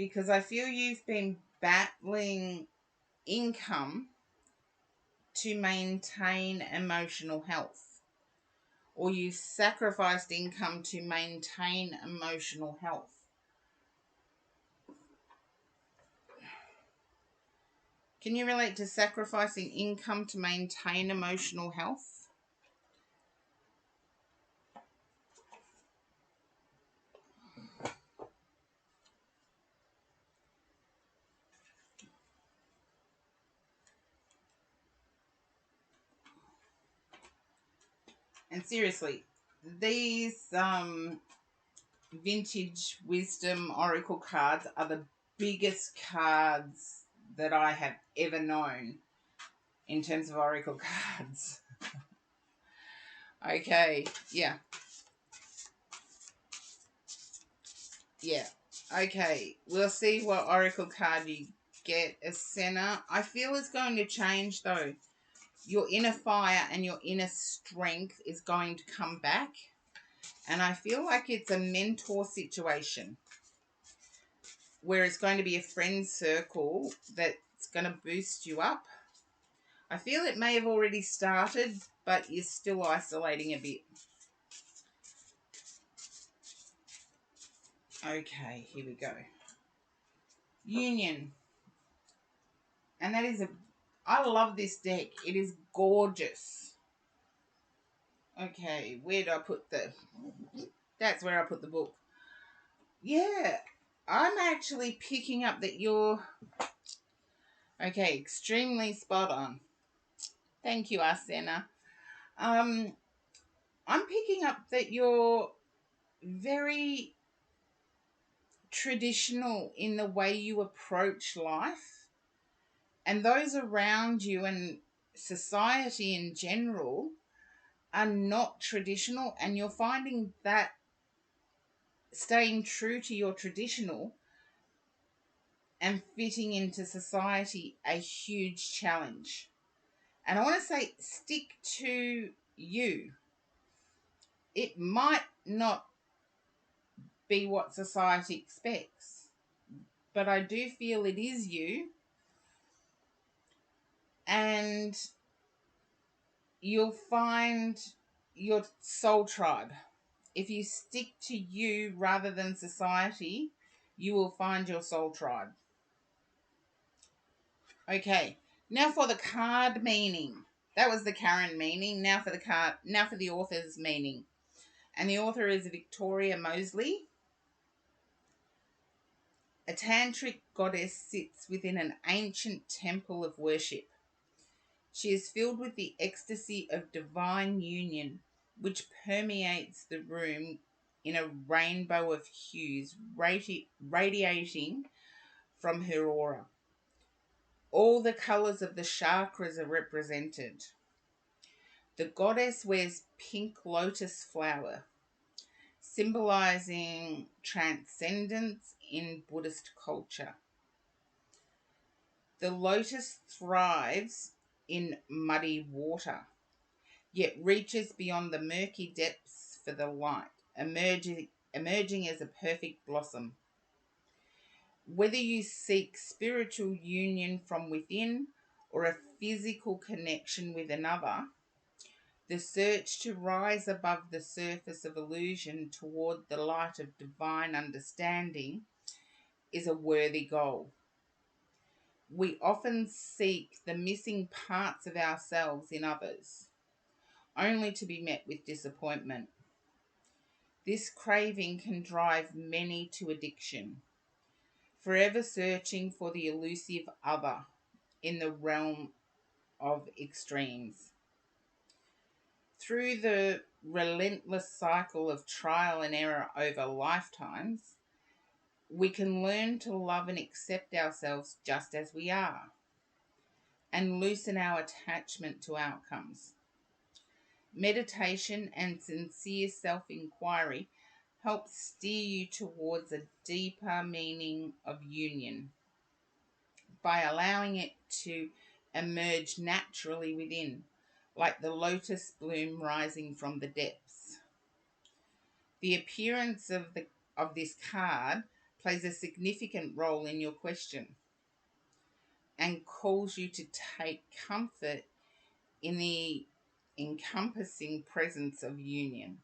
because I feel you've been battling income to maintain emotional health, or you sacrificed income to maintain emotional health. Can you relate to sacrificing income to maintain emotional health? And seriously, these vintage wisdom oracle cards are the biggest cards that I have ever known in terms of oracle cards. Okay, yeah. Yeah. Okay, we'll see what oracle card you get, Ascena. I feel it's going to change though. Your inner fire and your inner strength is going to come back. And I feel like it's a mentor situation where it's going to be a friend circle that's going to boost you up. I feel it may have already started, but you're still isolating a bit. Okay, here we go. Union. And that is I love this deck. It is gorgeous. Okay, where do I put that's where I put the book. Yeah, I'm actually picking up that you're, okay, extremely spot on. Thank you, Arsena. I'm picking up that you're very traditional in the way you approach life, and those around you and society in general are not traditional, and you're finding that staying true to your traditional and fitting into society a huge challenge. And I want to say, stick to you. It might not be what society expects, but I do feel it is you, and you'll find your soul tribe. If you stick to you rather than society, you will find your soul tribe. Okay, now for the card meaning. That was the Karen meaning. Now for the card. Now for the author's meaning. And the author is Victoria Mosley. A tantric goddess sits within an ancient temple of worship. She is filled with the ecstasy of divine union, which permeates the room in a rainbow of hues, radiating from her aura. All the colors of the chakras are represented. The goddess wears pink lotus flower, symbolizing transcendence in Buddhist culture. The lotus thrives in muddy water, yet reaches beyond the murky depths for the light, emerging as a perfect blossom. Whether you seek spiritual union from within or a physical connection with another, the search to rise above the surface of illusion toward the light of divine understanding is a worthy goal. We often seek the missing parts of ourselves in others, only to be met with disappointment. This craving can drive many to addiction, forever searching for the elusive other in the realm of extremes. Through the relentless cycle of trial and error over lifetimes, we can learn to love and accept ourselves just as we are and loosen our attachment to outcomes. Meditation and sincere self-inquiry help steer you towards a deeper meaning of union by allowing it to emerge naturally within, like the lotus bloom rising from the depths. The appearance of this card plays a significant role in your question and calls you to take comfort in the encompassing presence of union.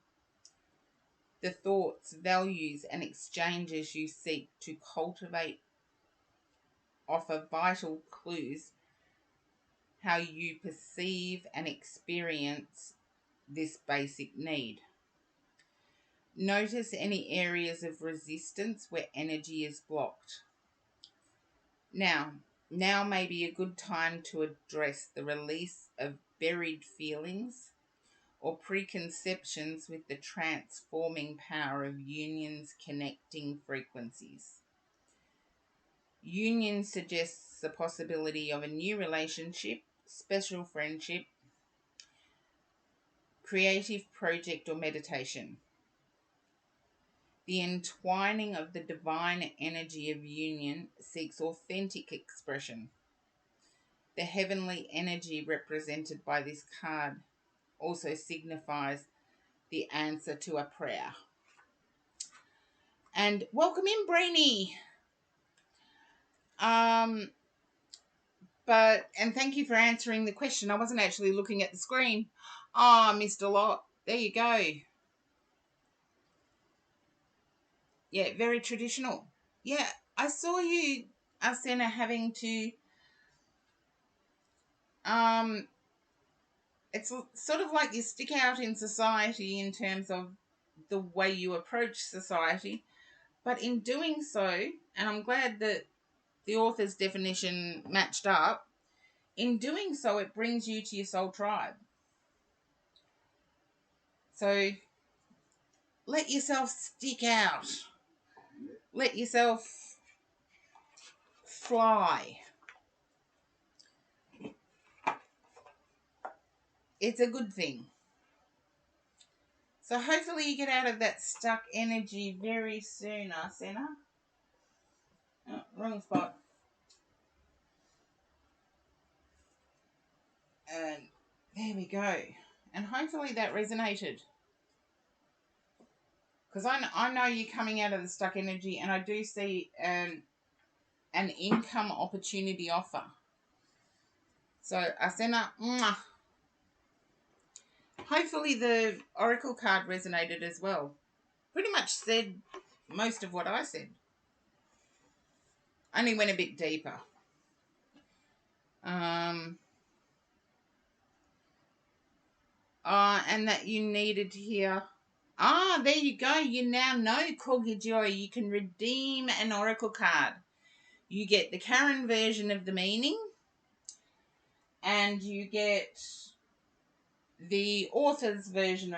The thoughts, values, and exchanges you seek to cultivate offer vital clues how you perceive and experience this basic need. Notice any areas of resistance where energy is blocked. Now may be a good time to address the release of buried feelings or preconceptions with the transforming power of union's connecting frequencies. Union suggests the possibility of a new relationship, special friendship, creative project, or meditation. The entwining of the divine energy of union seeks authentic expression. The heavenly energy represented by this card also signifies the answer to a prayer. And welcome in, Brainy. And thank you for answering the question. I wasn't actually looking at the screen. Oh, I missed a lot. There you go. Yeah, very traditional. Yeah, I saw you, Arsena, having to it's sort of like you stick out in society in terms of the way you approach society, but in doing so, and I'm glad that the author's definition matched up, in doing so it brings you to your soul tribe. So let yourself stick out, let yourself fly. It's a good thing. So hopefully you get out of that stuck energy very soon, Arsena. Oh, wrong spot. And there we go. And hopefully that resonated. Because I know you're coming out of the stuck energy, and I do see an income opportunity offer. So, Arsena, hopefully the Oracle card resonated as well. Pretty much said most of what I said. Only went a bit deeper. And that you needed to hear. There you go. You now know, Corgi Joy, you can redeem an Oracle card. You get the Karen version of the meaning, and you get the author's version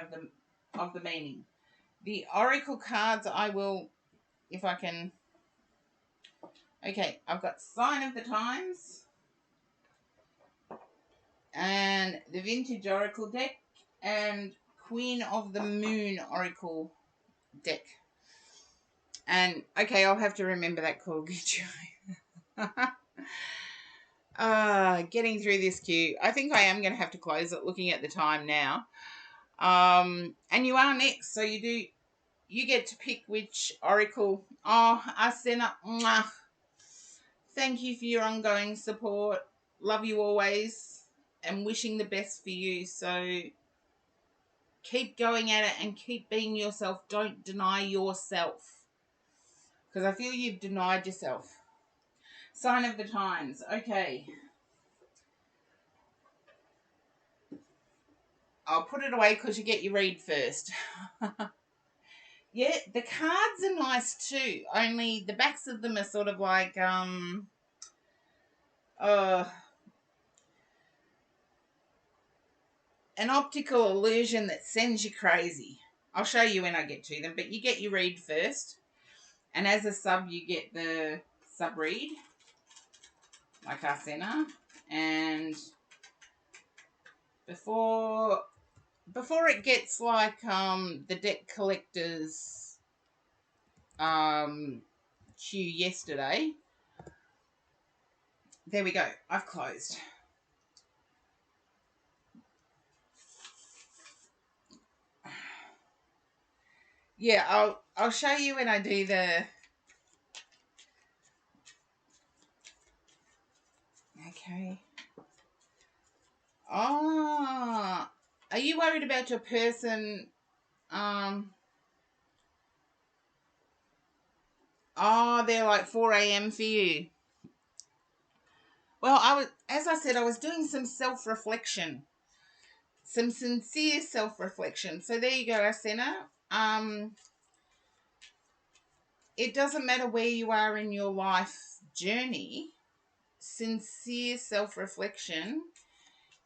of the meaning. The Oracle cards, I will, if I can. Okay, I've got Sign of the Times and the Vintage Oracle deck and Queen of the Moon Oracle deck. And okay, I'll have to remember that call. Getting through this queue. I think I am going to have to close it looking at the time now. And you are next, so you get to pick which oracle. Arsena, thank you for your ongoing support. Love you always and wishing the best for you. So keep going at it and keep being yourself. Don't deny yourself, because I feel you've denied yourself. Sign of the Times. Okay. I'll put it away because you get your read first. Yeah, the cards are nice too. Only the backs of them are sort of like an optical illusion that sends you crazy. I'll show you when I get to them, but you get your read first. And as a sub, you get the sub read, like Arsena. And before it gets like the deck collectors queue yesterday, there we go. I've closed. Yeah, I'll show you when I do the Okay. Oh, are you worried about your person? Oh, they're like 4 a.m. for you. Well, as I said, I was doing some self-reflection, some sincere self-reflection. So there you go, Asena. It doesn't matter where you are in your life journey. Sincere self-reflection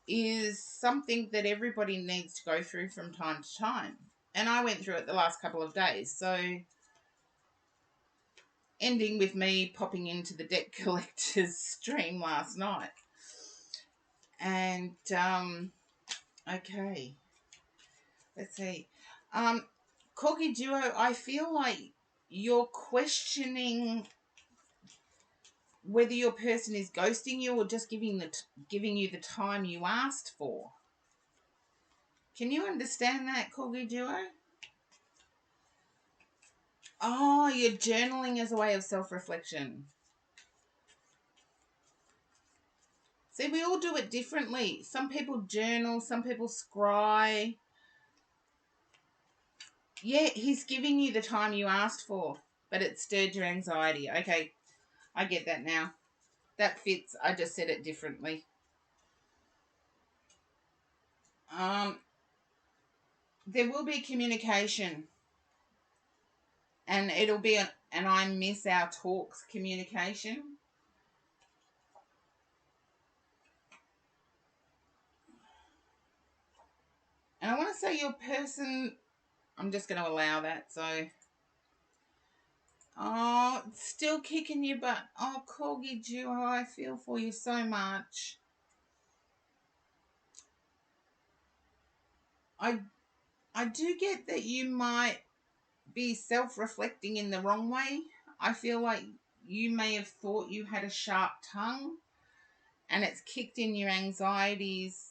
is something that everybody needs to go through from time to time. And I went through it the last couple of days. So ending with me popping into the debt collectors stream last night. And okay, let's see. Corgi Duo, I feel like you're questioning whether your person is ghosting you or just giving you the time you asked for. Can you understand that, Corgi Duo? Oh, you're journaling as a way of self-reflection. See, we all do it differently. Some people journal, some people scry. Yeah, he's giving you the time you asked for, but it stirred your anxiety. Okay, I get that now. That fits. I just said it differently. Um, there will be communication, and it'll be an I miss our talks communication. And I want to say your person, I'm just going to allow that. So, oh, it's still kicking you, but oh, Corgi Duo, I feel for you so much. I I do get that you might be self-reflecting in the wrong way. I feel like you may have thought you had a sharp tongue and it's kicked in your anxieties.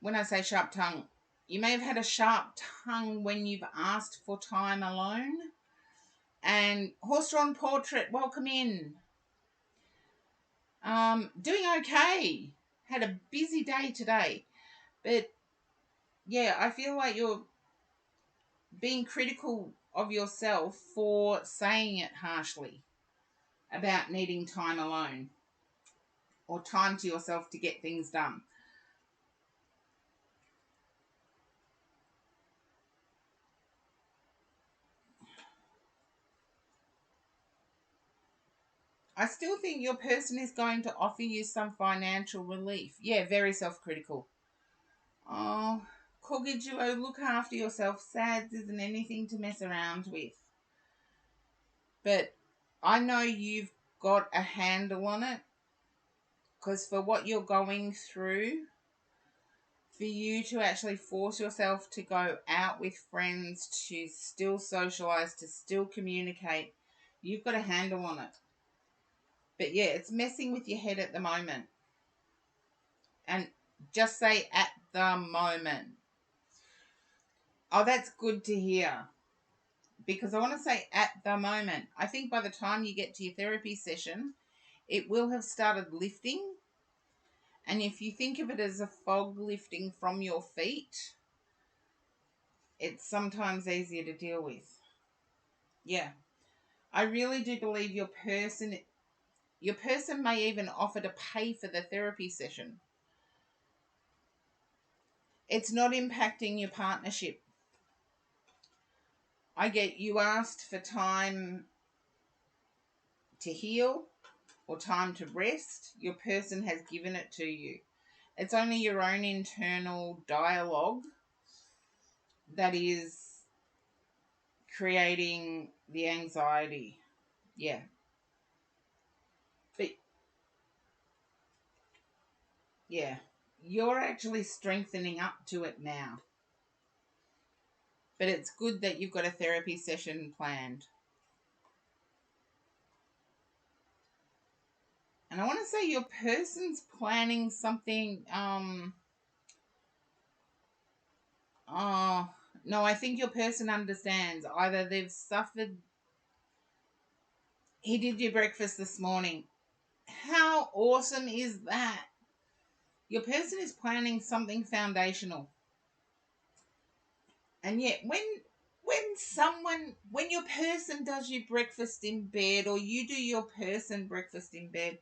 When I say sharp tongue, you may have had a sharp tongue when you've asked for time alone. And horse-drawn portrait, welcome in. Doing okay. Had a busy day today. But yeah, I feel like you're being critical of yourself for saying it harshly about needing time alone or time to yourself to get things done. I still think your person is going to offer you some financial relief. Yeah, very self-critical. Oh, Corgi Duo, look after yourself. SADS isn't anything to mess around with. But I know you've got a handle on it because for what you're going through, for you to actually force yourself to go out with friends, to still socialize, to still communicate, you've got a handle on it. But yeah, it's messing with your head at the moment. And just say at the moment. Oh, that's good to hear. Because I want to say at the moment. I think by the time you get to your therapy session, it will have started lifting. And if you think of it as a fog lifting from your feet, it's sometimes easier to deal with. Yeah. I really do believe your person may even offer to pay for the therapy session. It's not impacting your partnership. I get you asked for time to heal or time to rest. Your person has given it to you. It's only your own internal dialogue that is creating the anxiety. Yeah. But yeah, you're actually strengthening up to it now. But it's good that you've got a therapy session planned. And I want to say your person's planning something. Oh, no, I think your person understands. Either they've suffered. He did your breakfast this morning. How awesome is that? Your person is planning something foundational. And yet when your person does you breakfast in bed, or you do your person breakfast in bed,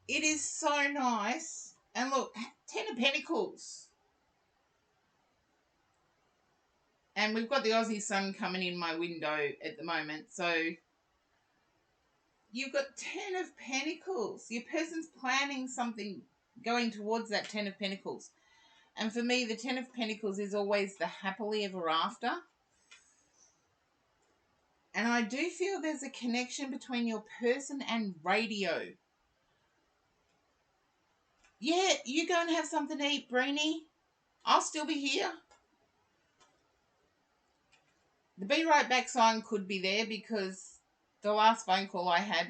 it is so nice. And look, 10 of Pentacles. And we've got the Aussie sun coming in my window at the moment. So you've got 10 of Pentacles. Your person's planning something going towards that 10 of Pentacles. And for me, the 10 of Pentacles is always the happily ever after. And I do feel there's a connection between your person and radio. Yeah, you go and have something to eat, Brainy. I'll still be here. The be right back sign could be there because the last phone call I had,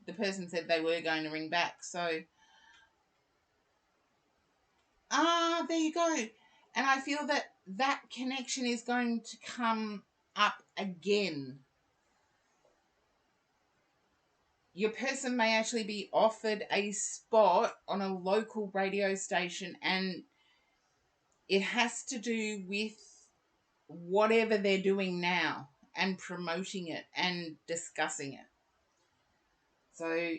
the person said they were going to ring back. So, there you go. And I feel that that connection is going to come up again. Your person may actually be offered a spot on a local radio station, and it has to do with whatever they're doing now and promoting it and discussing it. So,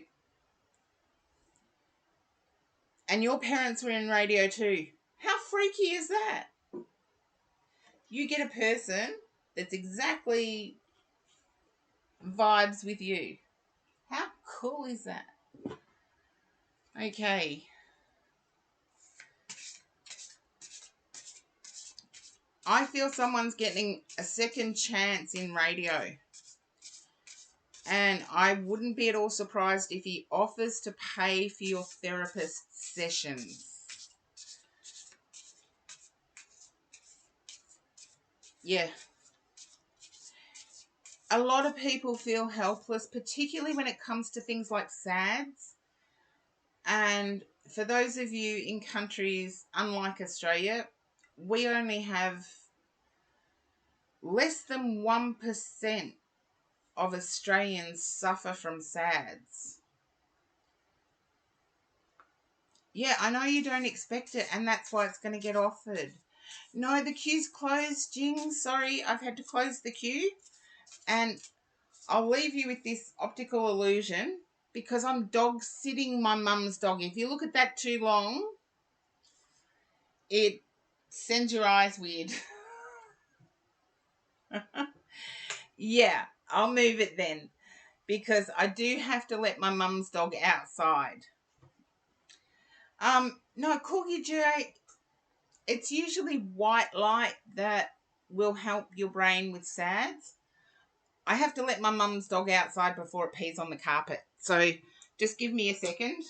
and your parents were in radio too. How freaky is that? You get a person that's exactly vibes with you. How cool is that? Okay. I feel someone's getting a second chance in radio. And I wouldn't be at all surprised if he offers to pay for your therapist sessions. Yeah. A lot of people feel helpless, particularly when it comes to things like SADS. And for those of you in countries unlike Australia, we only have less than 1% of Australians suffer from SADS. Yeah, I know you don't expect it, and that's why it's going to get offered. No, the queue's closed, Jing. Sorry, I've had to close the queue. And I'll leave you with this optical illusion because I'm dog sitting my mum's dog. If you look at that too long, it sends your eyes weird. Yeah, I'll move it then because I do have to let my mum's dog outside. No, Corgi J, it's usually white light that will help your brain with SADS. I have to let my mum's dog outside before it pees on the carpet. So just give me a second.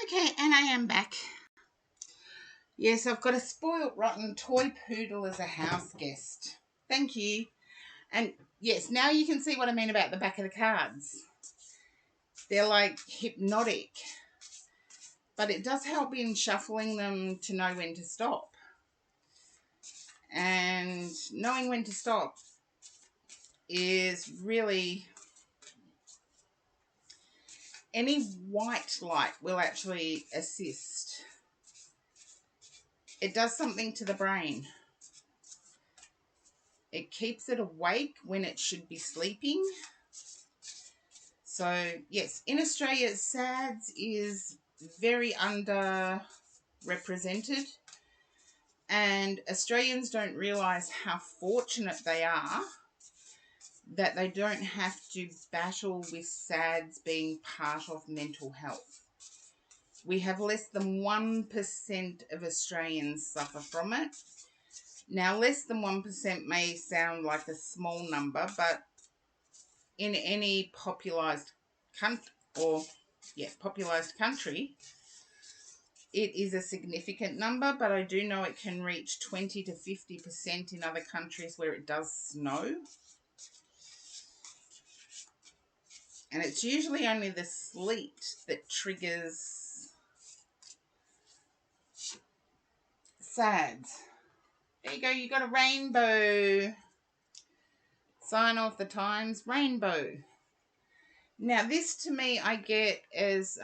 Okay, and I am back. Yes, I've got a spoiled rotten toy poodle as a house guest. Thank you. And yes, now you can see what I mean about the back of the cards. They're like hypnotic. But it does help in shuffling them to know when to stop. And knowing when to stop is really... Any white light will actually assist. It does something to the brain. It keeps it awake when it should be sleeping. So, yes, in Australia, SADS is very underrepresented, and Australians don't realise how fortunate they are that they don't have to battle with SADS being part of mental health. We have less than 1% of Australians suffer from it. Now, less than 1% may sound like a small number, but in any popularized country, it is a significant number, but I do know it can reach 20 to 50% in other countries where it does snow. And it's usually only the sleet that triggers SADS. There you go, you got a rainbow. Sign of the times, rainbow. Now this to me I get as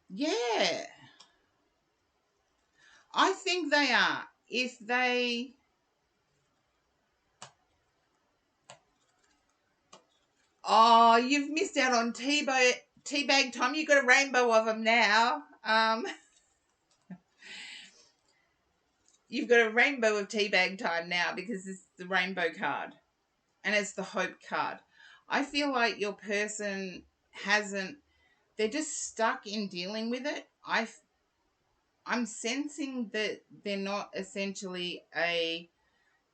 yeah. I think they are. If they Oh, you've missed out on teabag time. You've got a rainbow of them now. You've got a rainbow of teabag time now because it's the rainbow card. And it's the hope card. I feel like your person they're just stuck in dealing with it. I'm sensing that they're not essentially a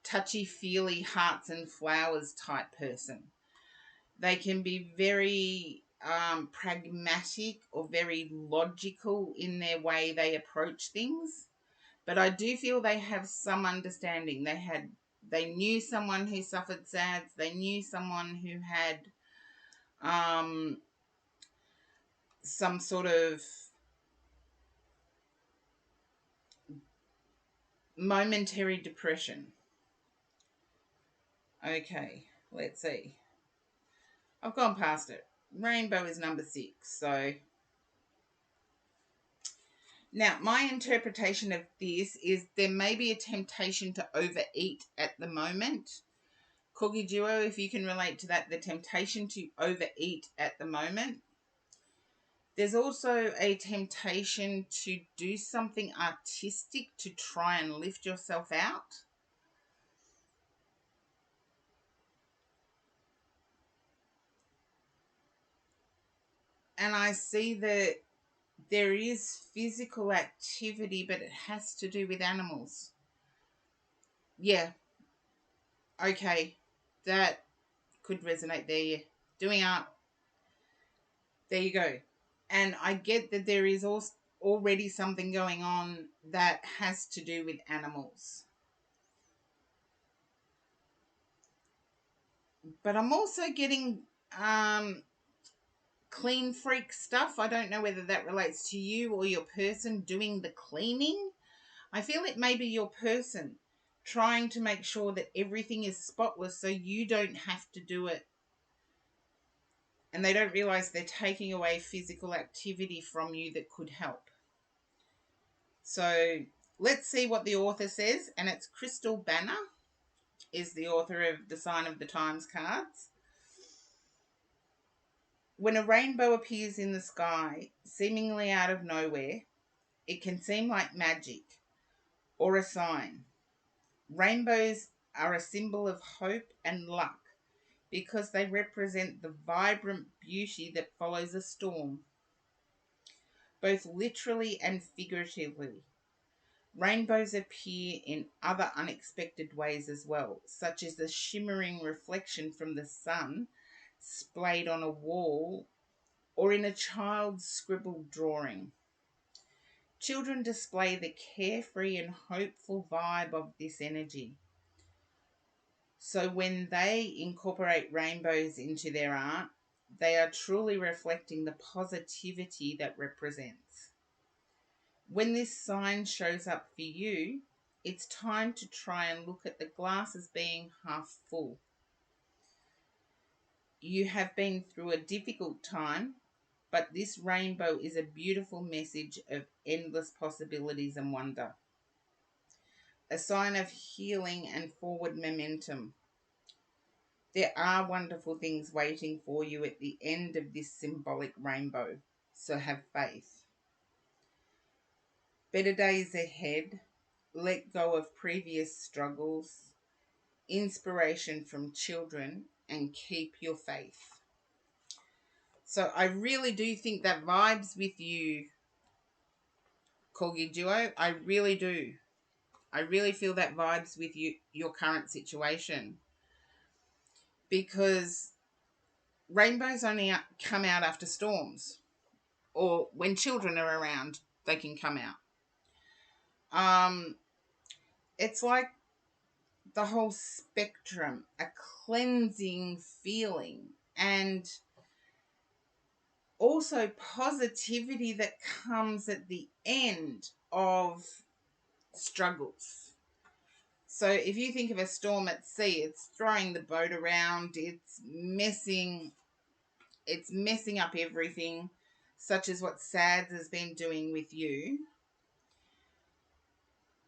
touchy-feely hearts and flowers type person. They can be very pragmatic or very logical in their way they approach things. But I do feel they have some understanding. They knew someone who suffered SADS. They knew someone who had some sort of momentary depression. Okay, let's see. I've gone past it. Rainbow is number 6. So now my interpretation of this is there may be a temptation to overeat at the moment. Corgi Duo, if you can relate to that, the temptation to overeat at the moment. There's also a temptation to do something artistic to try and lift yourself out. And I see that there is physical activity, but it has to do with animals. Yeah. Okay. That could resonate there. Yeah. Doing art. There you go. And I get that there is also already something going on that has to do with animals. But I'm also getting clean freak stuff. I don't know whether that relates to you or your person doing the cleaning. I feel it may be your person trying to make sure that everything is spotless so you don't have to do it. And they don't realize they're taking away physical activity from you that could help. So let's see what the author says. And it's Crystal Banner is the author of the Sign of the Times cards. When a rainbow appears in the sky, seemingly out of nowhere, it can seem like magic or a sign. Rainbows are a symbol of hope and luck because they represent the vibrant beauty that follows a storm, both literally and figuratively. Rainbows appear in other unexpected ways as well, such as the shimmering reflection from the sun splayed on a wall or in a child's scribbled drawing. Children display the carefree and hopeful vibe of this energy. So when they incorporate rainbows into their art, they are truly reflecting the positivity that represents. When this sign shows up for you, it's time to try and look at the glass as being half full. You have been through a difficult time, but this rainbow is a beautiful message of endless possibilities and wonder. A sign of healing and forward momentum. There are wonderful things waiting for you at the end of this symbolic rainbow, so have faith. Better days ahead. Let go of previous struggles, inspiration from children, and keep your faith. So I really do think that vibes with you, Corgi Duo. I really do. I really feel that vibes with you, your current situation. Because rainbows only come out after storms, or when children are around, they can come out. It's like the whole spectrum, a cleansing feeling, and also positivity that comes at the end of struggles. So if you think of a storm at sea, it's throwing the boat around, it's messing up everything, such as what SADS has been doing with you.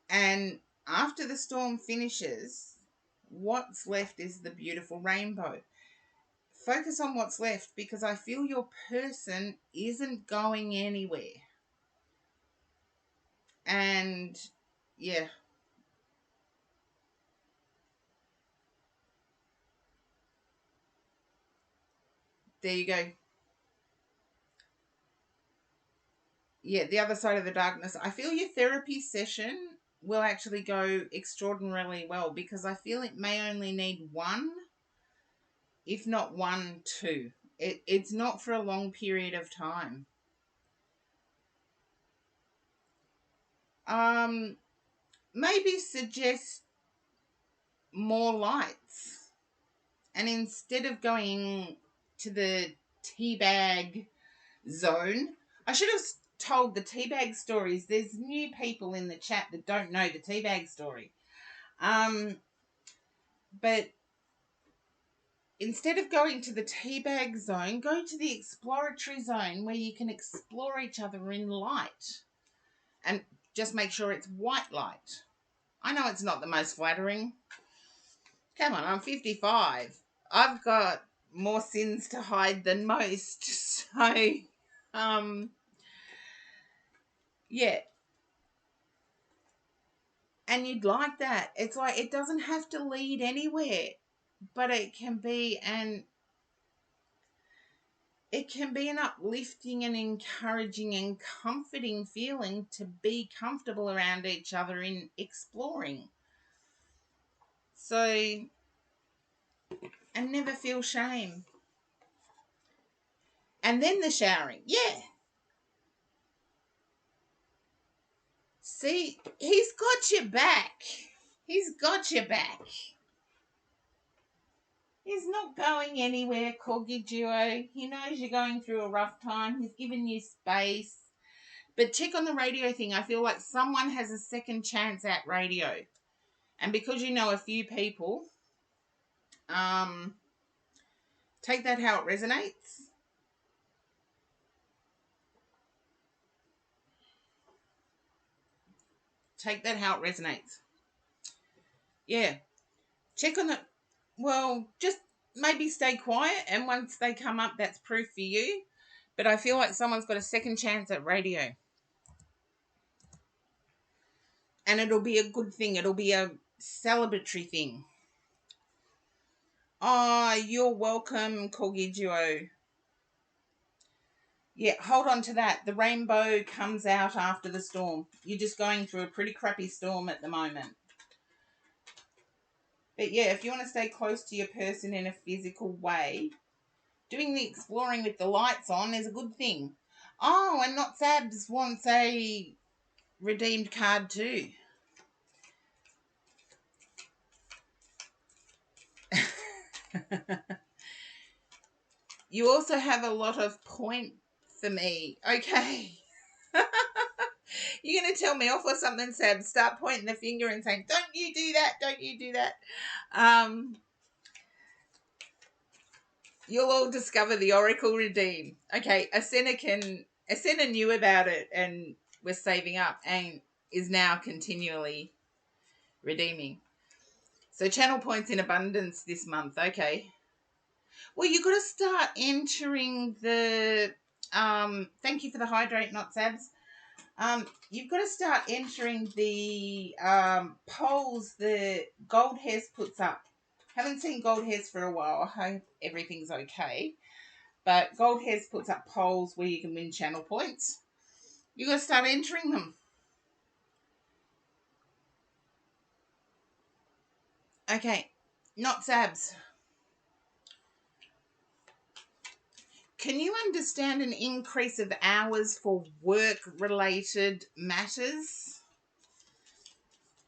And after the storm finishes, what's left is the beautiful rainbow. Focus on what's left, because I feel your person isn't going anywhere. And yeah. There you go. Yeah, the other side of the darkness. I feel your therapy session will actually go extraordinarily well, because I feel it may only need one, if not one, two. It's not for a long period of time. Maybe suggest more lights. And instead of going to the teabag zone, I should have told the teabag stories. There's new people in the chat that don't know the teabag story. But instead of going to the teabag zone, go to the exploratory zone, where you can explore each other in light. And just make sure it's white light. I know it's not the most flattering. Come on, I'm 55. I've got more sins to hide than most. So, yeah. And you'd like that. It's like, it doesn't have to lead anywhere, but it can be an uplifting and encouraging and comforting feeling to be comfortable around each other in exploring. So, and never feel shame. And then the showering. Yeah. See, he's got your back. He's got your back. He's not going anywhere, Corgi Duo. He knows you're going through a rough time. He's given you space. But check on the radio thing. I feel like someone has a second chance at radio. And because you know a few people, take that how it resonates. Take that how it resonates. Yeah. Check on it. Well, just maybe stay quiet, and once they come up, that's proof for you. But I feel like someone's got a second chance at radio. And it'll be a good thing. It'll be a celebratory thing. Oh, you're welcome, Corgi Duo. Yeah, hold on to that. The rainbow comes out after the storm. You're just going through a pretty crappy storm at the moment. But yeah, if you want to stay close to your person in a physical way, doing the exploring with the lights on is a good thing. Oh, and Not Sabs wants a redeemed card too. You also have a lot of point for me. Okay. You're going to tell me off or something, Sab. Start pointing the finger and saying, don't you do that, don't you do that. You'll all discover the Oracle Redeem. Okay, Asena knew about it and was saving up and is now continually redeeming. So channel points in abundance this month. Okay. Well, you got to start entering the. Thank you for the hydrate, not Sabs. You've got to start entering the polls the Gold Hairs puts up. Haven't seen Gold Hairs for a while. I hope everything's okay. But Gold Hairs puts up polls where you can win channel points. You've got to start entering them. Okay, not Sabs. Can you understand an increase of hours for work-related matters?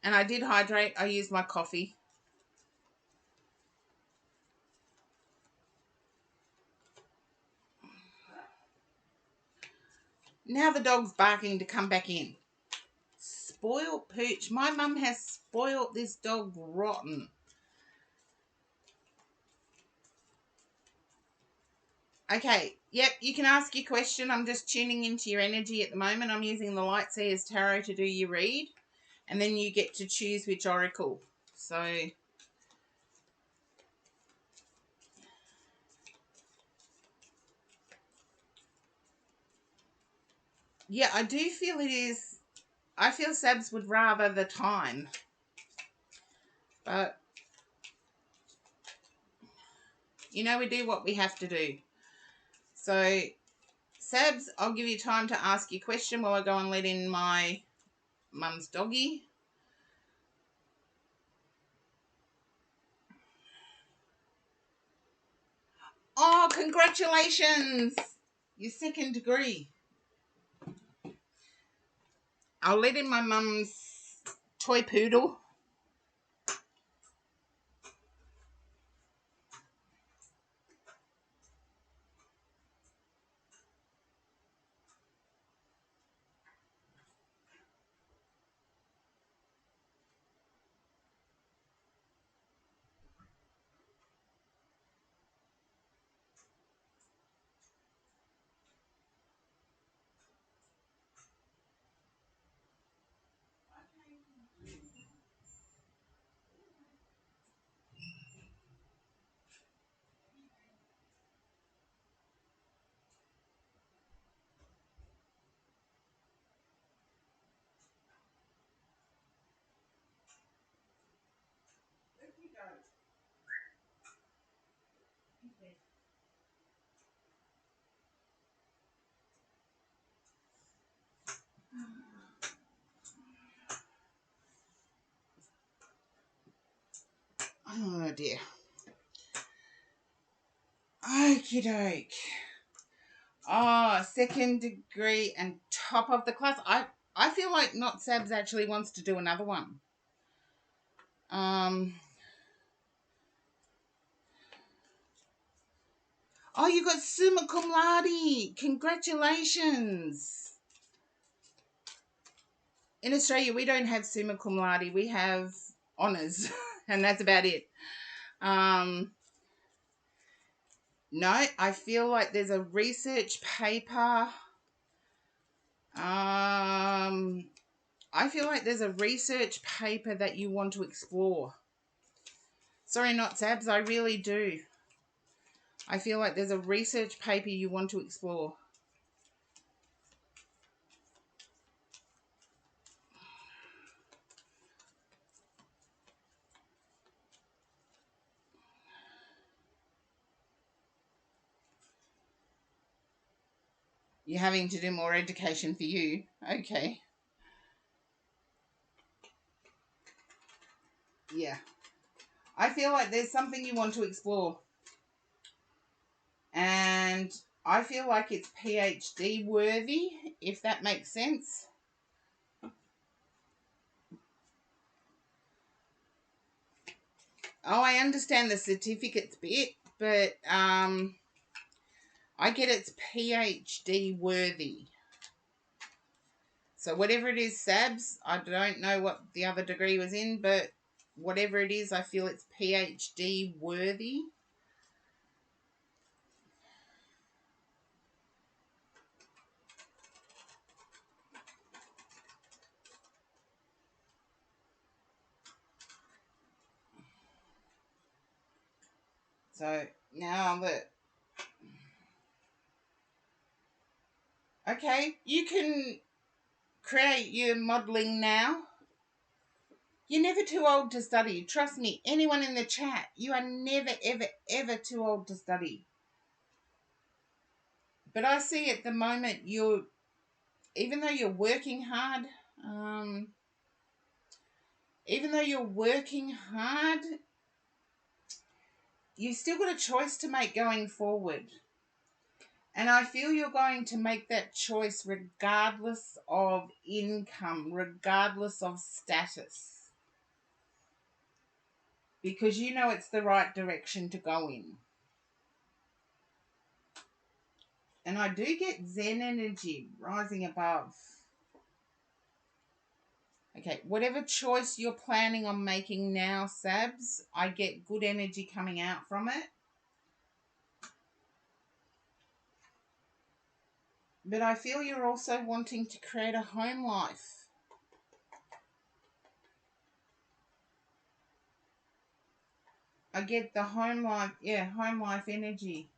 And I did hydrate. I used my coffee. Now the dog's barking to come back in. Spoiled pooch. My mum has spoiled this dog rotten. Okay, yep, you can ask your question. I'm just tuning into your energy at the moment. I'm using the Light Seers Tarot to do your read. And then you get to choose which oracle. So, yeah, I do feel it is. I feel Sabs would rather the time. But, you know, we do what we have to do. So, Sabs, I'll give you time to ask your question while I go and let in my mum's doggy. Oh, congratulations! Your second degree. I'll let in my mum's toy poodle. Oh dear. Okie doke. Oh, second degree and top of the class. I feel like Not Sabs actually wants to do another one. Oh, you got summa cum laude. Congratulations. In Australia, we don't have summa cum laude. We have honours, and that's about it. No, I feel like there's a research paper. I feel like there's a research paper that you want to explore. Sorry, Not Sabs, I really do. I feel like there's a research paper you want to explore. You're having to do more education for you. Okay. Yeah. I feel like there's something you want to explore. And I feel like it's PhD worthy, if that makes sense. Oh, I understand the certificates bit, but I get it's PhD worthy. So whatever it is, Sabs, I don't know what the other degree was in, but whatever it is, I feel it's PhD worthy. So now that, okay, you can create your modelling now. You're never too old to study. Trust me, anyone in the chat, you are never, ever, ever too old to study. But I see at the moment even though you're working hard, even though you're working hard, you've still got a choice to make going forward. And I feel you're going to make that choice regardless of income, regardless of status. Because you know it's the right direction to go in. And I do get Zen energy rising above. Okay, whatever choice you're planning on making now, Sabs, I get good energy coming out from it. But I feel you're also wanting to create a home life. I get the home life, home life energy.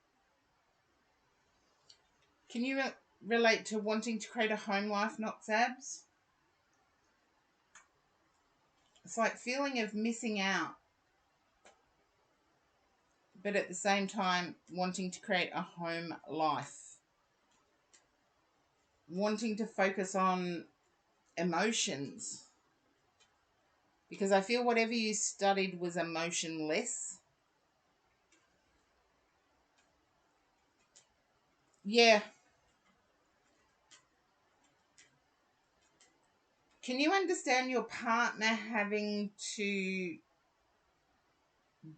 Can you relate to wanting to create a home life, not Sabs? It's like feeling of missing out, but at the same time wanting to create a home life. Wanting to focus on emotions. Because I feel whatever you studied was emotionless. Yeah. Can you understand your partner having to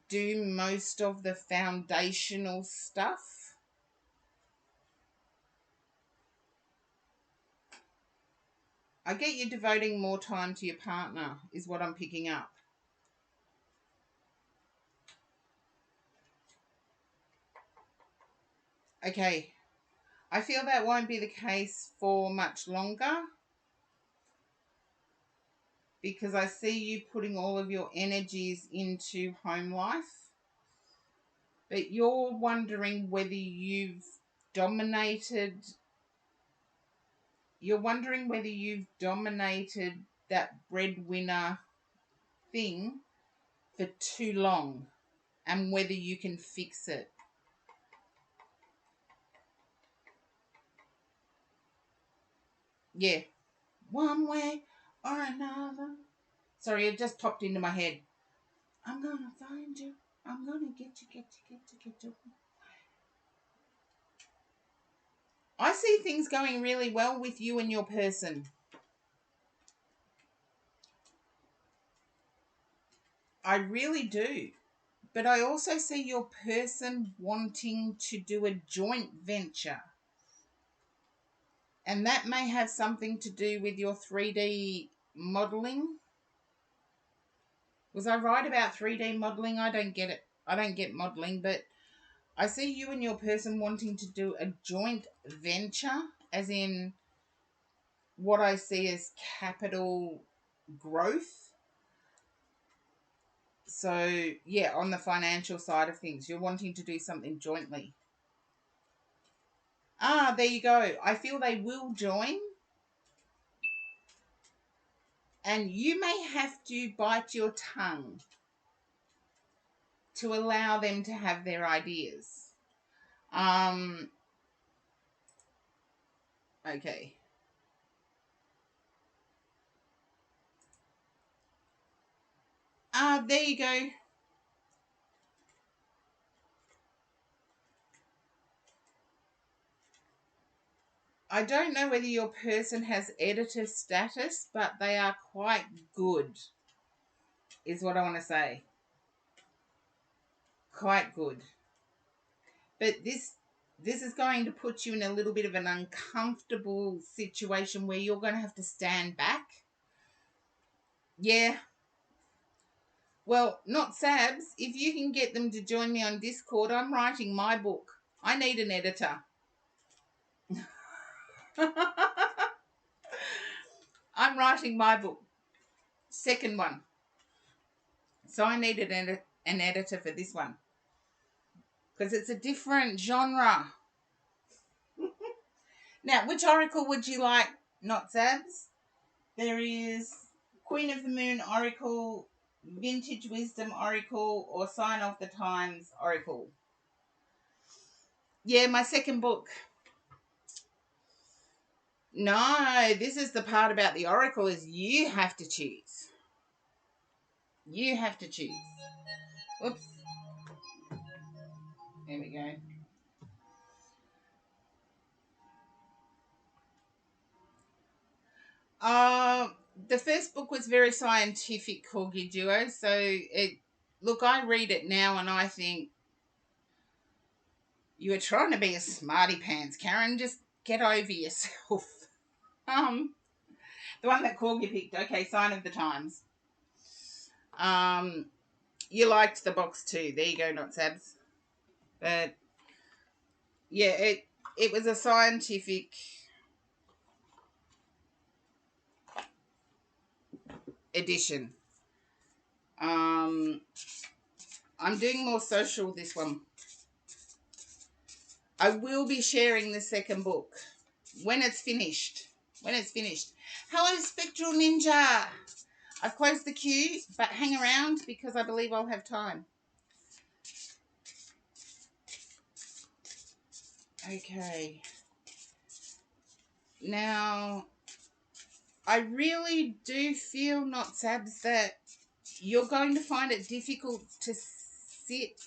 do most of the foundational stuff? I get you devoting more time to your partner, is what I'm picking up. Okay. I feel that won't be the case for much longer, because I see you putting all of your energies into home life. But you're wondering whether you've dominated that breadwinner thing for too long, and whether you can fix it. Yeah. One way or another. Sorry, it just popped into my head. I'm gonna find you. I'm gonna get you. I see things going really well with you and your person. I really do. But I also see your person wanting to do a joint venture. And that may have something to do with your 3D modeling. Was I right about 3D modeling? I don't get it. I don't get modeling, but I see you and your person wanting to do a joint venture, as in what I see as capital growth. So, yeah, on the financial side of things, you're wanting to do something jointly. Ah, there you go. I feel they will join. And you may have to bite your tongue to allow them to have their ideas. Okay. Ah, there you go. I don't know whether your person has editor status, but they are quite good, is what I want to say. Quite good. But this is going to put you in a little bit of an uncomfortable situation where you're going to have to stand back. Yeah. Well, not Sabs. If you can get them to join me on Discord, I'm writing my book. I need an editor. I'm writing my book. Second one. So I needed an editor for this one. because it's a different genre. Now, which oracle would you like, Not Zabs? There is Queen of the Moon oracle, Vintage Wisdom oracle, or Sign of the Times oracle. Yeah, my second book. No, this is the part about the oracle is you have to choose. You have to choose. Oops. There we go. The first book was very scientific, Corgi Duo. So look, I read it now and I think you were trying to be a smarty pants, Karen. Just get over yourself. The one that Corgi picked. Okay, Sign of the Times. You liked the box too. There you go, Not Sabs. But yeah, it was a scientific edition. I'm doing more social this one. I will be sharing the second book when it's finished. When it's finished. Hello, Spectral Ninja. I've closed the queue, but hang around because I believe I'll have time. Okay. Now, I really do feel, Not Sabs, that you're going to find it difficult to sit,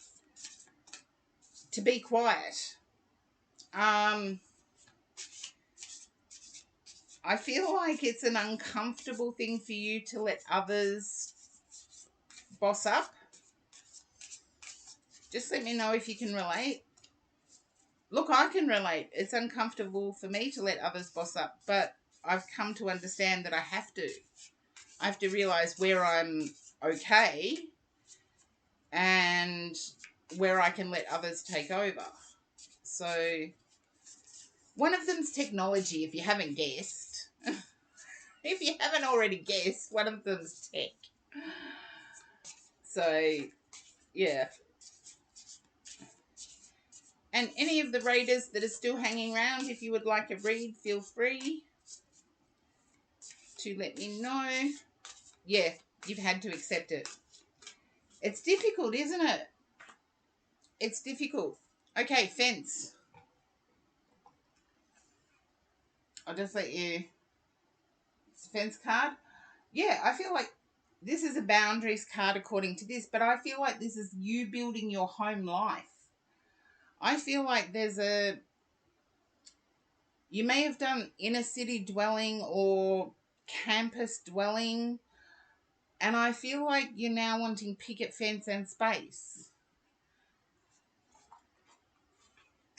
to be quiet. I feel like it's an uncomfortable thing for you to let others boss up. Just let me know if you can relate. Look, I can relate. It's uncomfortable for me to let others boss up, but I've come to understand that I have to. I have to realize where I'm okay and where I can let others take over. So one of them's technology, if you haven't guessed. If you haven't already guessed, one of them's tech. So, yeah. And any of the raiders that are still hanging around, if you would like a read, feel free to let me know. Yeah, you've had to accept it. It's difficult, isn't it? It's difficult. Okay, fence. I'll just let you... It's a fence card. Yeah, I feel like this is a boundaries card according to this, but I feel like this is you building your home life. I feel like there's a... You may have done inner city dwelling or campus dwelling, and I feel like you're now wanting picket fence and space.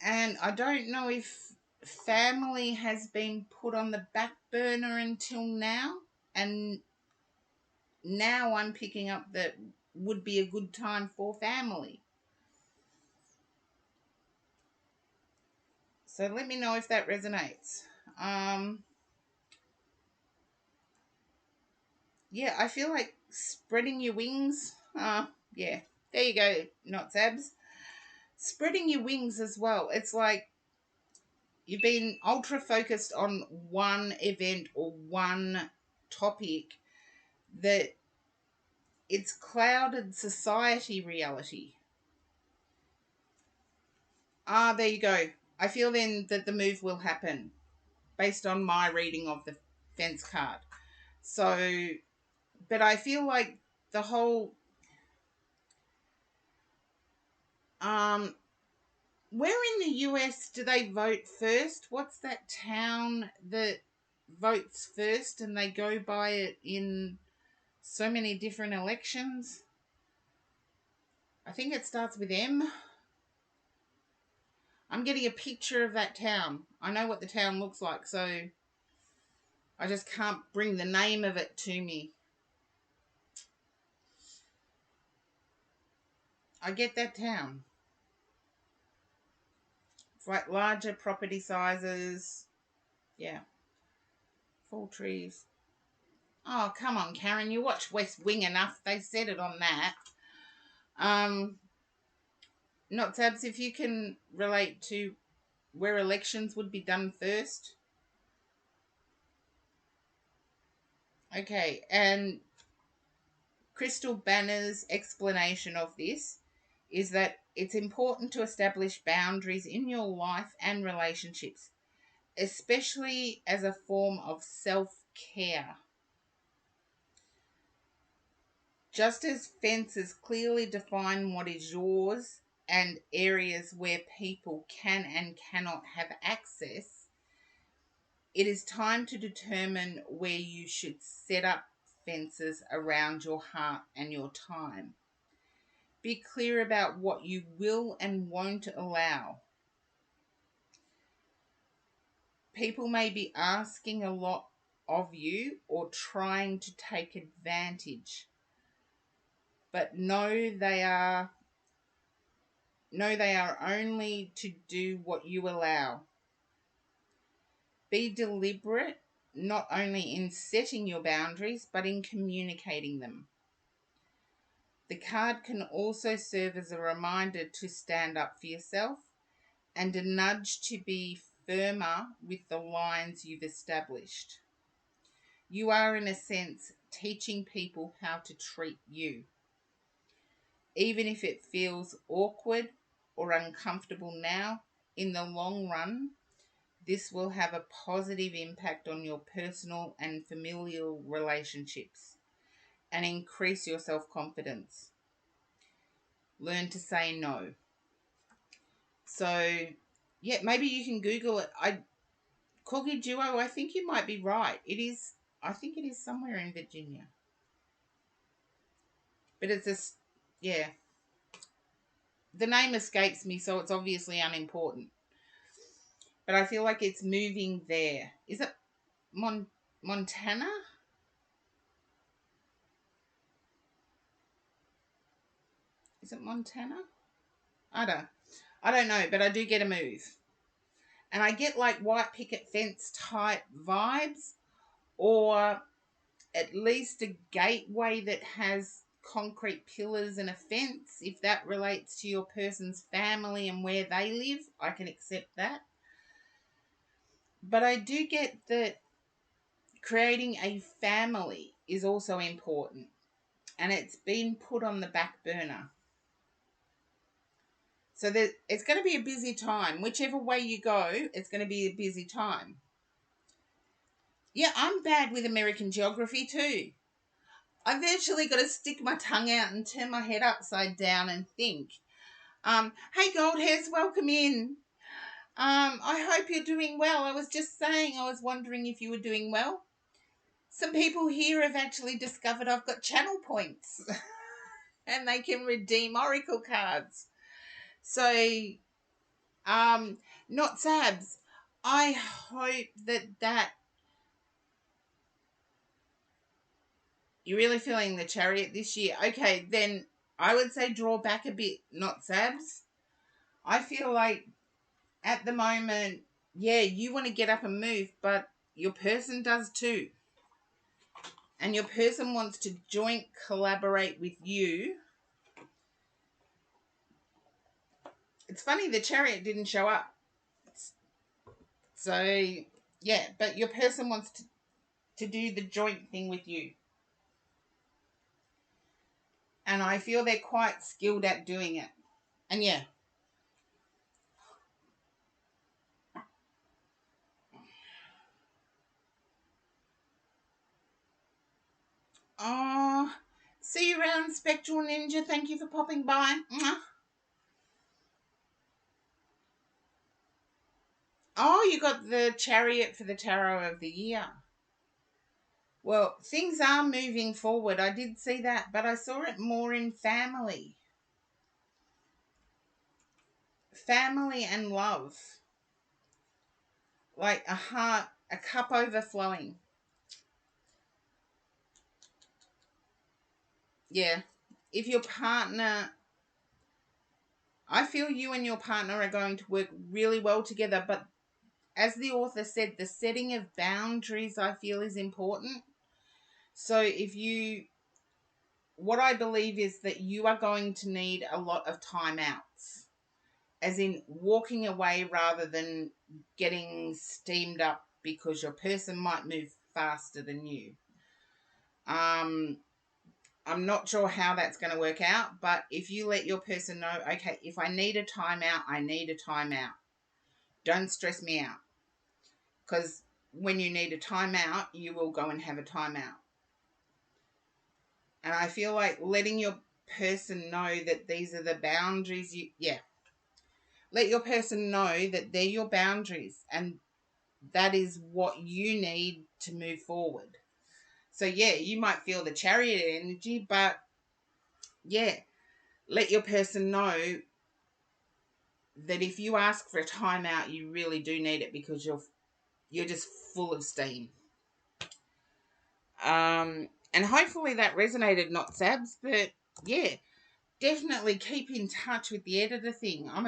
And I don't know if family has been put on the back burner until now, and now I'm picking up that would be a good time for family. So let me know if that resonates. Yeah, I feel like spreading your wings. Yeah, there you go, Not Zabs. Spreading your wings as well. It's like you've been ultra focused on one event or one topic that it's clouded society reality. There you go. I feel then that the move will happen based on my reading of the fence card. So, but I feel like the whole, where in the US do they vote first? What's that town that votes first and they go by it in so many different elections? I think it starts with M. I'm getting a picture of that town. I know what the town looks like, so I just can't bring the name of it to me. I get that town. It's like larger property sizes. Yeah. Full trees. Oh, come on, Karen. You watch West Wing enough. They said it on that. Not Sabs, if you can relate to where elections would be done first. Okay, and Crystal Banner's explanation of this is that it's important to establish boundaries in your life and relationships, especially as a form of self care. Just as fences clearly define what is yours and areas where people can and cannot have access, it is time to determine where you should set up fences around your heart and your time. Be clear about what you will and won't allow. People may be asking a lot of you or trying to take advantage, but know they are only to do what you allow. Be deliberate not only in setting your boundaries but in communicating them. The card can also serve as a reminder to stand up for yourself and a nudge to be firmer with the lines you've established. You are, in a sense, teaching people how to treat you. Even if it feels awkward or uncomfortable now, in the long run, this will have a positive impact on your personal and familial relationships and increase your self confidence. Learn to say no. So, yeah, maybe you can Google it. Corgi Duo, I think you might be right. I think it is somewhere in Virginia. But yeah, the name escapes me, so it's obviously unimportant. But I feel like it's moving there. Is it Montana? Is it Montana? I don't. I don't know, but I do get a move, and I get like white picket fence type vibes, or at least a gateway that has concrete pillars and a fence. If that relates to your person's family and where they live, I can accept that. But I do get that creating a family is also important, and it's been put on the back burner. So it's going to be a busy time. Whichever way you go, it's going to be a busy time. Yeah, I'm bad with American geography too. I've actually got to stick my tongue out and turn my head upside down and think. Hey Goldhairs, welcome in. I hope you're doing well. I was just saying, I was wondering if you were doing well. Some people here have actually discovered I've got channel points and they can redeem oracle cards. So, not Sabs. I hope that you're really feeling the Chariot this year. Okay, then I would say draw back a bit, not Sabs. I feel like at the moment, yeah, you want to get up and move, but your person does too. And your person wants to joint collaborate with you. It's funny, the Chariot didn't show up. So, yeah, but your person wants to do the joint thing with you. And I feel they're quite skilled at doing it. And yeah. Oh, see you around, Spectral Ninja. Thank you for popping by. Mwah. Oh, you got the Chariot for the Tarot of the Year. Well, things are moving forward. I did see that, but I saw it more in family. Family and love. Like a heart, a cup overflowing. Yeah. If your partner, I feel you and your partner are going to work really well together, but as the author said, the setting of boundaries I feel is important. So what I believe is that you are going to need a lot of timeouts. as in walking away rather than getting steamed up because your person might move faster than you. I'm not sure how that's going to work out, but if you let your person know, okay, if I need a timeout, I need a timeout. Don't stress me out, because when you need a timeout, you will go and have a timeout. And I feel like letting your person know that these are the boundaries let your person know that they're your boundaries and that is what you need to move forward. So yeah, you might feel the chariot energy, but yeah, let your person know that if you ask for a timeout, you really do need it because you're just full of steam. And hopefully that resonated, not Sabs, but yeah, definitely keep in touch with the editor thing. I'm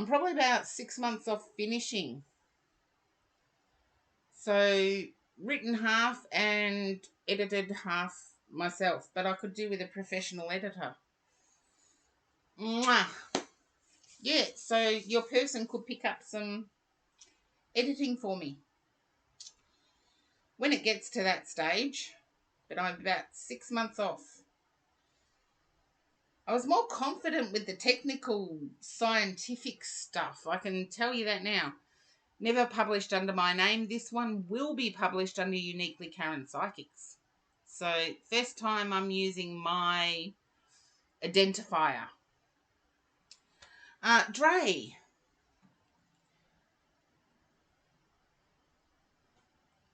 probably about 6 months off finishing. So written half and edited half myself, but I could do with a professional editor. Mwah. Yeah, so your person could pick up some editing for me when it gets to that stage, but I'm about 6 months off. I was more confident with the technical scientific stuff. I can tell you that now. Never published under my name. This one will be published under Uniquely Karen Psychics. So first time I'm using my identifier. Dre.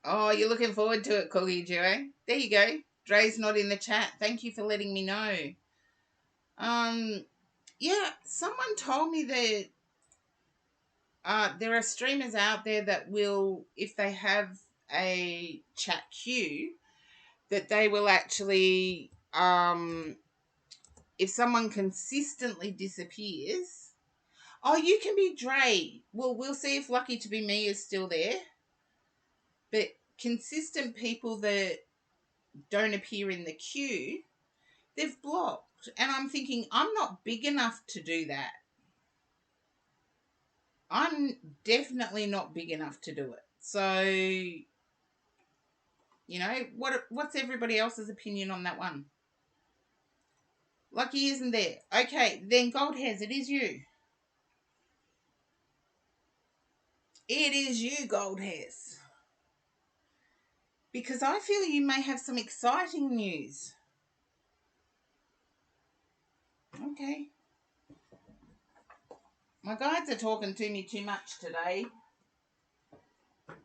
Oh, you're looking forward to it, Coogie Joe. There you go. Dre's not in the chat. Thank you for letting me know. Yeah, someone told me that there are streamers out there that will, if they have a chat queue, that they will actually, if someone consistently disappears, oh, you can be Dre. Well, we'll see if Lucky to Be Me is still there. But consistent people that don't appear in the queue, they've blocked. And I'm thinking, I'm not big enough to do that. I'm definitely not big enough to do it. So, what's everybody else's opinion on that one? Lucky isn't there. Okay, then Gold Hairs, it is you. It is you, Gold Hairs. Because I feel you may have some exciting news. Okay. My guides are talking to me too much today.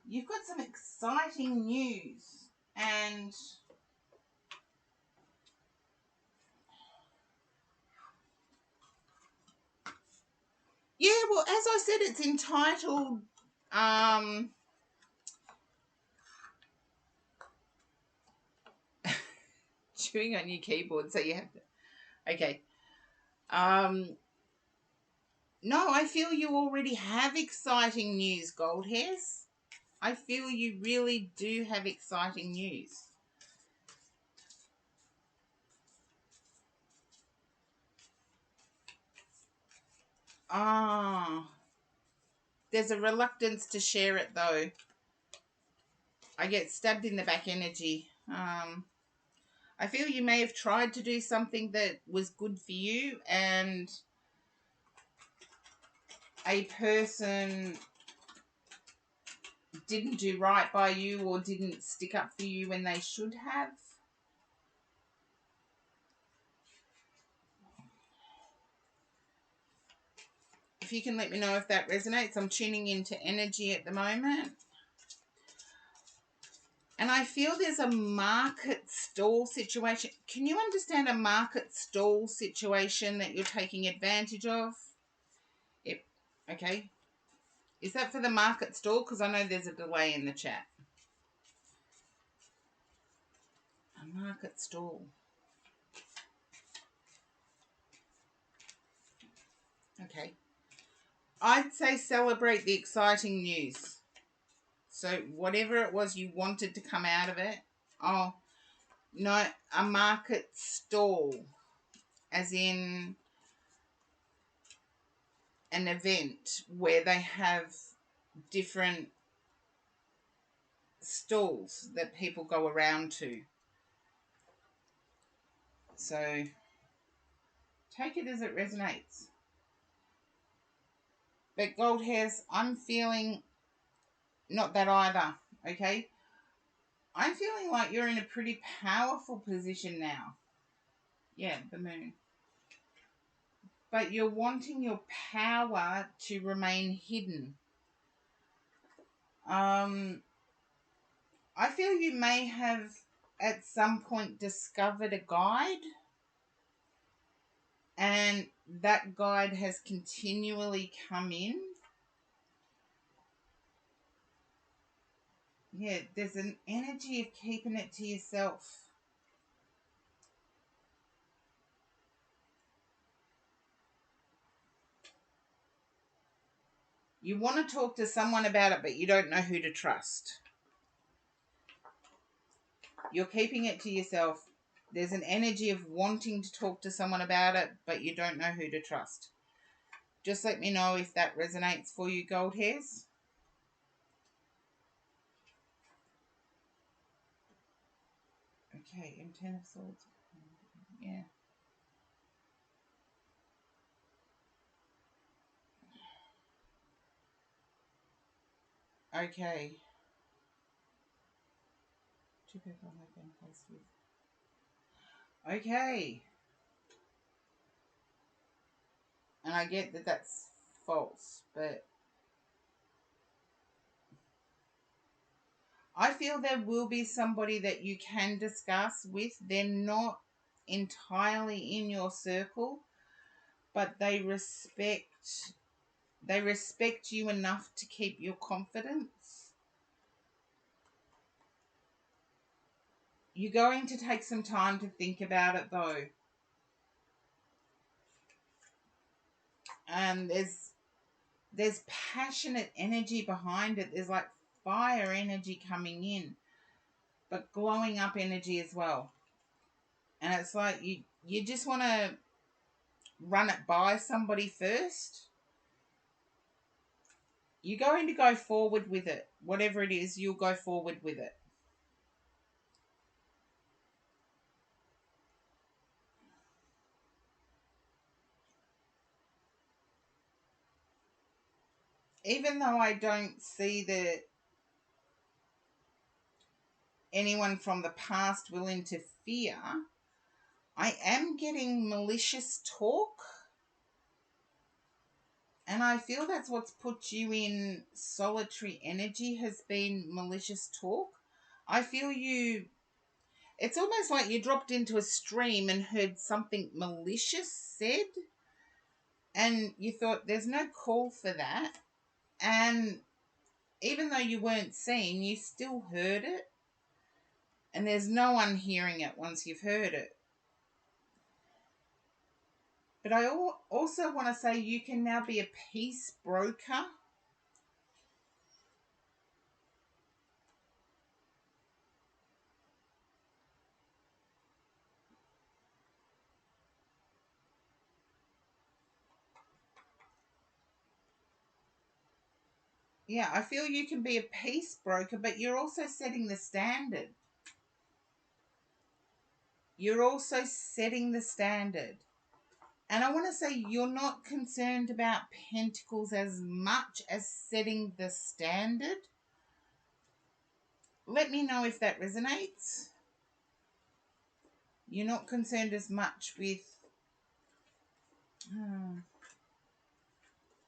You've got some exciting news. And yeah, well, as I said, it's entitled chewing on your keyboard, so you have to. Okay. No, I feel you already have exciting news, Gold Hairs. I feel you really do have exciting news. There's a reluctance to share it, though. I get stabbed in the back energy. I feel you may have tried to do something that was good for you and a person didn't do right by you or didn't stick up for you when they should have. If you can let me know if that resonates. I'm tuning into energy at the moment. And I feel there's a market stall situation. Can you understand a market stall situation that you're taking advantage of? Yep. Okay. Is that for the market stall? Because I know there's a delay in the chat. A market stall. Okay. I'd say celebrate the exciting news. So whatever it was you wanted to come out of it. Oh, no, a market stall. As in, an event where they have different stalls that people go around to. So take it as it resonates. But gold hairs, I'm feeling not that either, okay? I'm feeling like you're in a pretty powerful position now. Yeah, the moon. But you're wanting your power to remain hidden. I feel you may have at some point discovered a guide, and that guide has continually come in. Yeah, there's an energy of keeping it to yourself. You want to talk to someone about it, but you don't know who to trust. You're keeping it to yourself. There's an energy of wanting to talk to someone about it, but you don't know who to trust. Just let me know if that resonates for you, gold hairs. Okay, and Ten of Swords. Yeah. Okay. Two people I've been placed with. Okay. And I get that that's false, but I feel there will be somebody that you can discuss with. They're not entirely in your circle, but they respect you enough to keep your confidence. You're going to take some time to think about it though. And there's passionate energy behind it. There's like fire energy coming in, but glowing up energy as well. And it's like you just want to run it by somebody first. You're going to go forward with it. Whatever it is, you'll go forward with it. Even though I don't see that anyone from the past will interfere, I am getting malicious talk. And I feel that's what's put you in solitary energy, has been malicious talk. I feel it's almost like you dropped into a stream and heard something malicious said, and you thought there's no call for that. And even though you weren't seen, you still heard it. And there's no one hearing it once you've heard it. But I also want to say you can now be a peace broker. Yeah, I feel you can be a peace broker, but you're also setting the standard. You're also setting the standard. And I want to say you're not concerned about pentacles as much as setting the standard. Let me know if that resonates. You're not concerned as much with...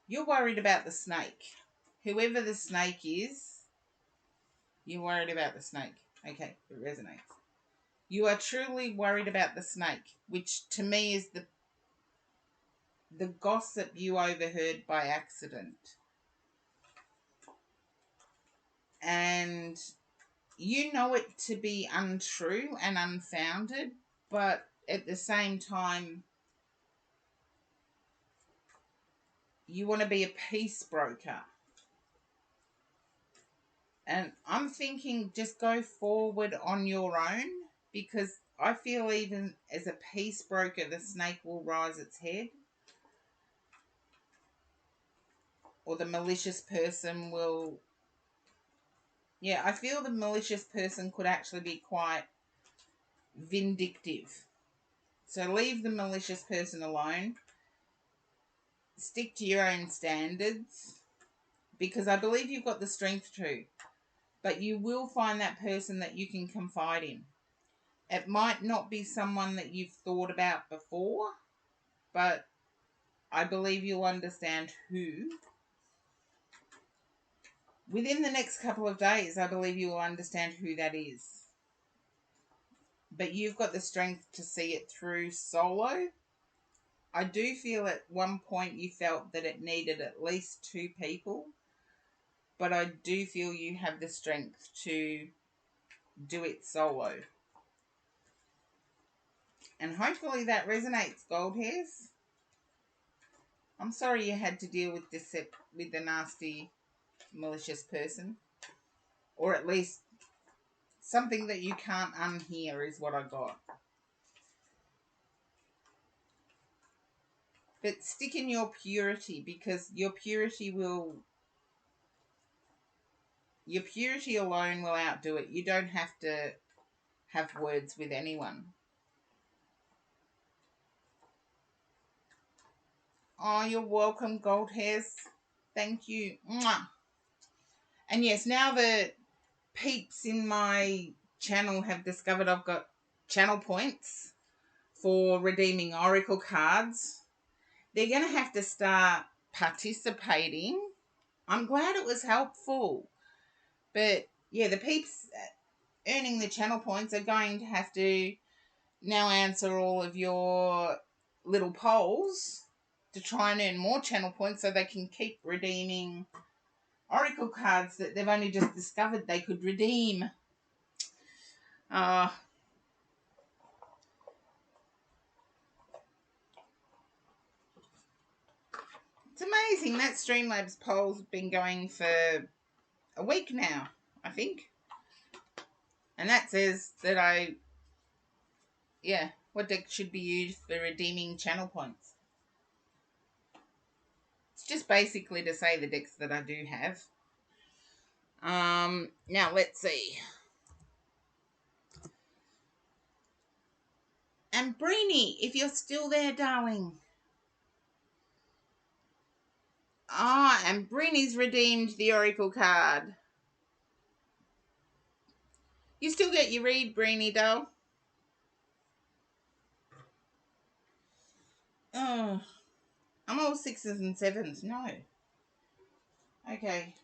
You're worried about the snake. Whoever the snake is, you're worried about the snake. Okay, it resonates. You are truly worried about the snake, which to me is the gossip you overheard by accident. And you know it to be untrue and unfounded, but at the same time, you want to be a peace broker. And I'm thinking just go forward on your own, because I feel even as a peace broker, the snake will rise its head. or the malicious person will... Yeah, I feel the malicious person could actually be quite vindictive. So leave the malicious person alone. Stick to your own standards, because I believe you've got the strength to. But you will find that person that you can confide in. It might not be someone that you've thought about before, but I believe you'll understand who. Within the next couple of days, I believe you will understand who that is. But you've got the strength to see it through solo. I do feel at one point you felt that it needed at least 2 people, but I do feel you have the strength to do it solo. And hopefully that resonates, gold hairs. I'm sorry you had to deal with with the nasty, malicious person. Or at least something that you can't unhear is what I got. But stick in your purity, because your purity alone will outdo it. You don't have to have words with anyone. Oh, you're welcome, gold hairs. Thank you. Mwah. And yes, now the peeps in my channel have discovered I've got channel points for redeeming oracle cards. They're going to have to start participating. I'm glad it was helpful. But yeah, the peeps earning the channel points are going to have to now answer all of your little polls to try and earn more channel points so they can keep redeeming oracle cards that they've only just discovered they could redeem. It's amazing. That Streamlabs poll's been going for a week now, I think. And that says that what deck should be used for redeeming channel points. It's just basically to say the decks that I do have. Now let's see. And Breenie, if you're still there, darling. And Breenie's redeemed the Oracle card. You still get your read, Breenie, doll? Oh, I'm all 6s and 7s. No. Okay.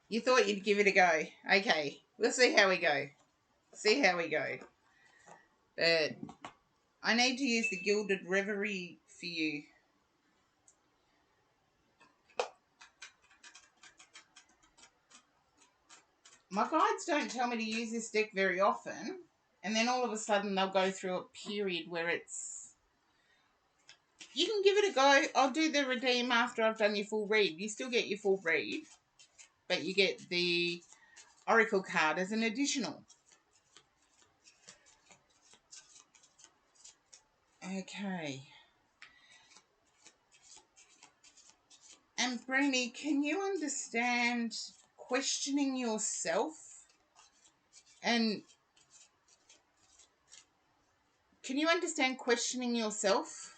You thought you'd give it a go. Okay. We'll see how we go. But I need to use the Gilded Reverie for you. My guides don't tell me to use this deck very often. And then all of a sudden they'll go through a period where it's... You can give it a go. I'll do the redeem after I've done your full read. You still get your full read, but you get the Oracle card as an additional. Okay. And Breenie, can you understand questioning yourself? And can you understand questioning yourself?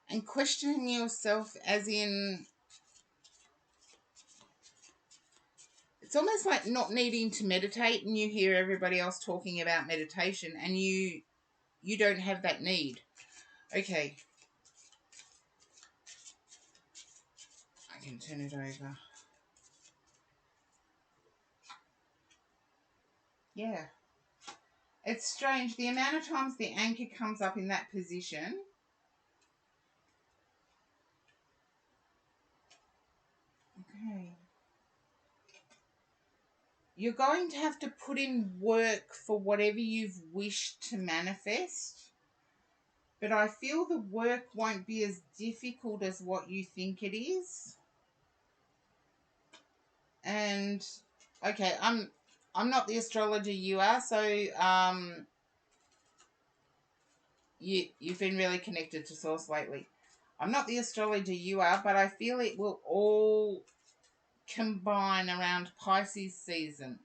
And questioning yourself as in... It's almost like not needing to meditate, and you hear everybody else talking about meditation and you don't have that need. Okay. I can turn it over. Yeah. It's strange. The amount of times the anchor comes up in that position. Okay. You're going to have to put in work for whatever you've wished to manifest. But I feel the work won't be as difficult as what you think it is. And, okay, I'm not the astrologer you are, so You've been really connected to source lately. I'm not the astrologer you are, but I feel it will all combine around Pisces season.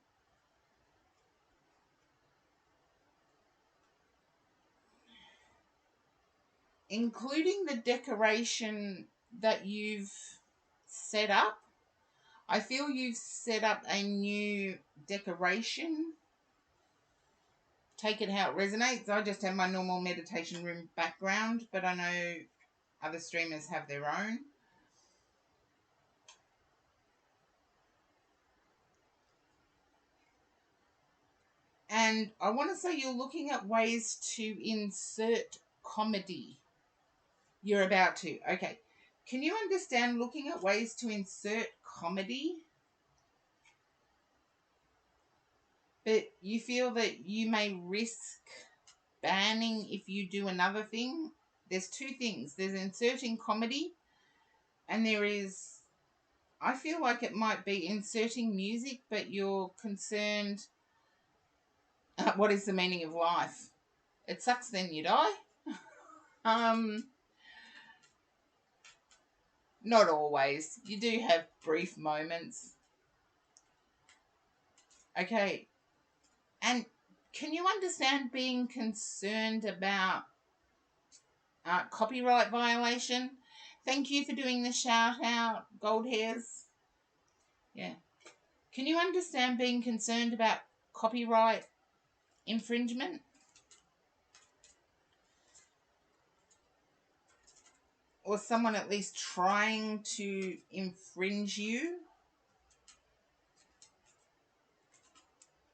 Including the decoration that you've set up. I feel you've set up a new decoration. Take it how it resonates. I just have my normal meditation room background, but I know other streamers have their own. And I want to say you're looking at ways to insert comedy. You're about to. Okay. Can you understand looking at ways to insert comedy? But you feel that you may risk banning if you do another thing. There's two things. There's inserting comedy, and there is, I feel like it might be inserting music, but you're concerned, what is the meaning of life? It sucks then you die. Not always. You do have brief moments. Okay. And can you understand being concerned about copyright violation? Thank you for doing the shout out, Gold Hairs. Yeah. Can you understand being concerned about copyright infringement? Or someone at least trying to infringe you?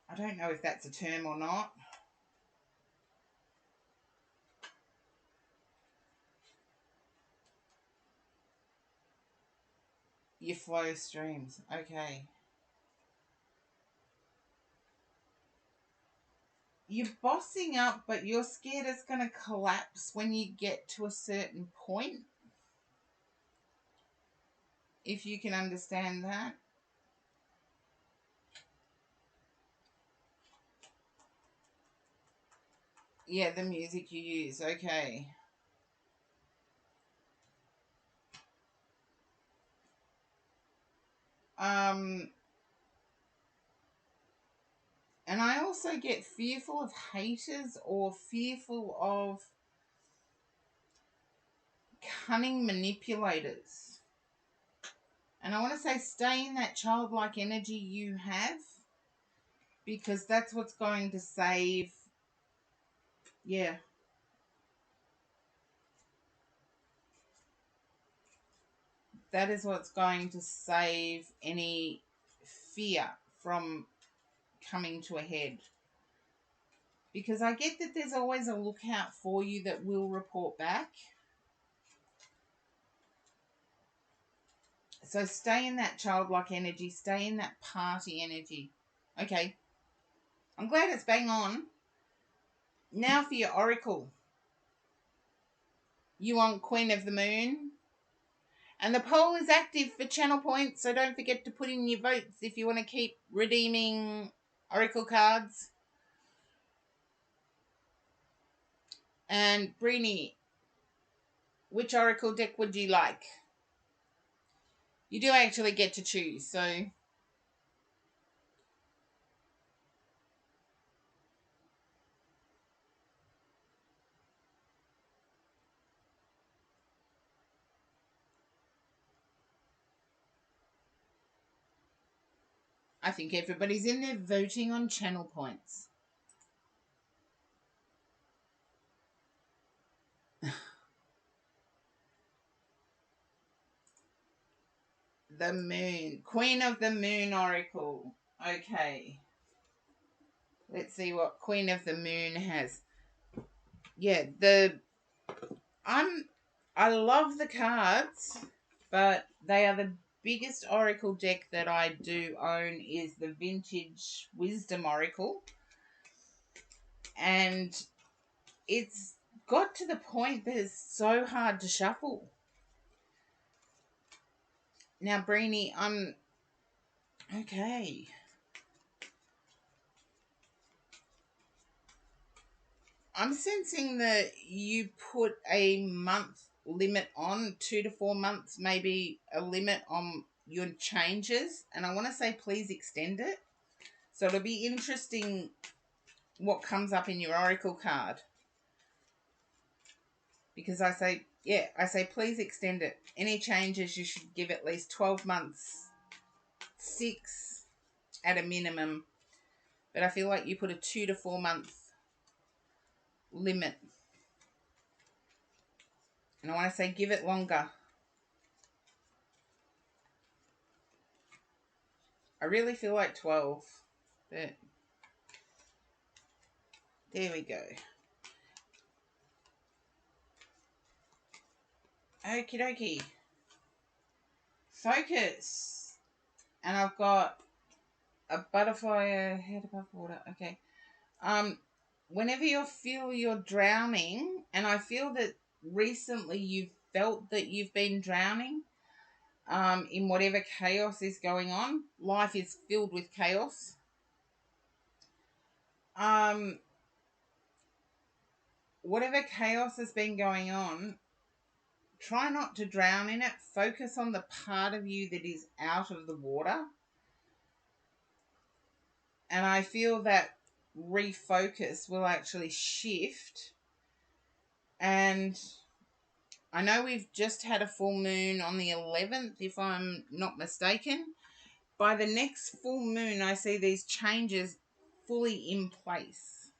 I don't know if that's a term or not. Your flow streams. Okay. You're bossing up, but you're scared it's going to collapse when you get to a certain point. If you can understand that. Yeah, the music you use. Okay. And I also get fearful of haters or fearful of cunning manipulators. And I want to say stay in that childlike energy you have, because that's what's going to save. Yeah. That is what's going to save any fear from coming to a head. Because I get that there's always a lookout for you that will report back. So stay in that childlike energy. Stay in that party energy. Okay. I'm glad it's bang on. Now for your oracle. You want Queen of the Moon. And the poll is active for channel points, so don't forget to put in your votes if you want to keep redeeming oracle cards. And Brini, which oracle deck would you like? You do actually get to choose, so I think everybody's in there voting on channel points. The Moon. Queen of the Moon oracle. Okay. Let's see what Queen of the Moon has. Yeah, I love the cards, but they are the biggest oracle deck that I do own is the Vintage Wisdom Oracle. And it's got to the point that it's so hard to shuffle. Now, Brini, okay. I'm sensing that you put a month limit on, 2 to 4 months, maybe a limit on your changes. And I want to say, please extend it. So it'll be interesting what comes up in your oracle card. Because I say, please extend it. Any changes, you should give at least 12 months, 6 at a minimum. But I feel like you put a 2 to 4 month limit. And I want to say, give it longer. I really feel like 12. But there we go. Okie dokie. Focus. And I've got a butterfly head above water. Okay. Whenever you feel you're drowning, and I feel that recently you've felt that you've been drowning, in whatever chaos is going on. Life is filled with chaos. Whatever chaos has been going on, try not to drown in it. Focus on the part of you that is out of the water. And I feel that refocus will actually shift. And I know we've just had a full moon on the 11th, if I'm not mistaken. By the next full moon, I see these changes fully in place.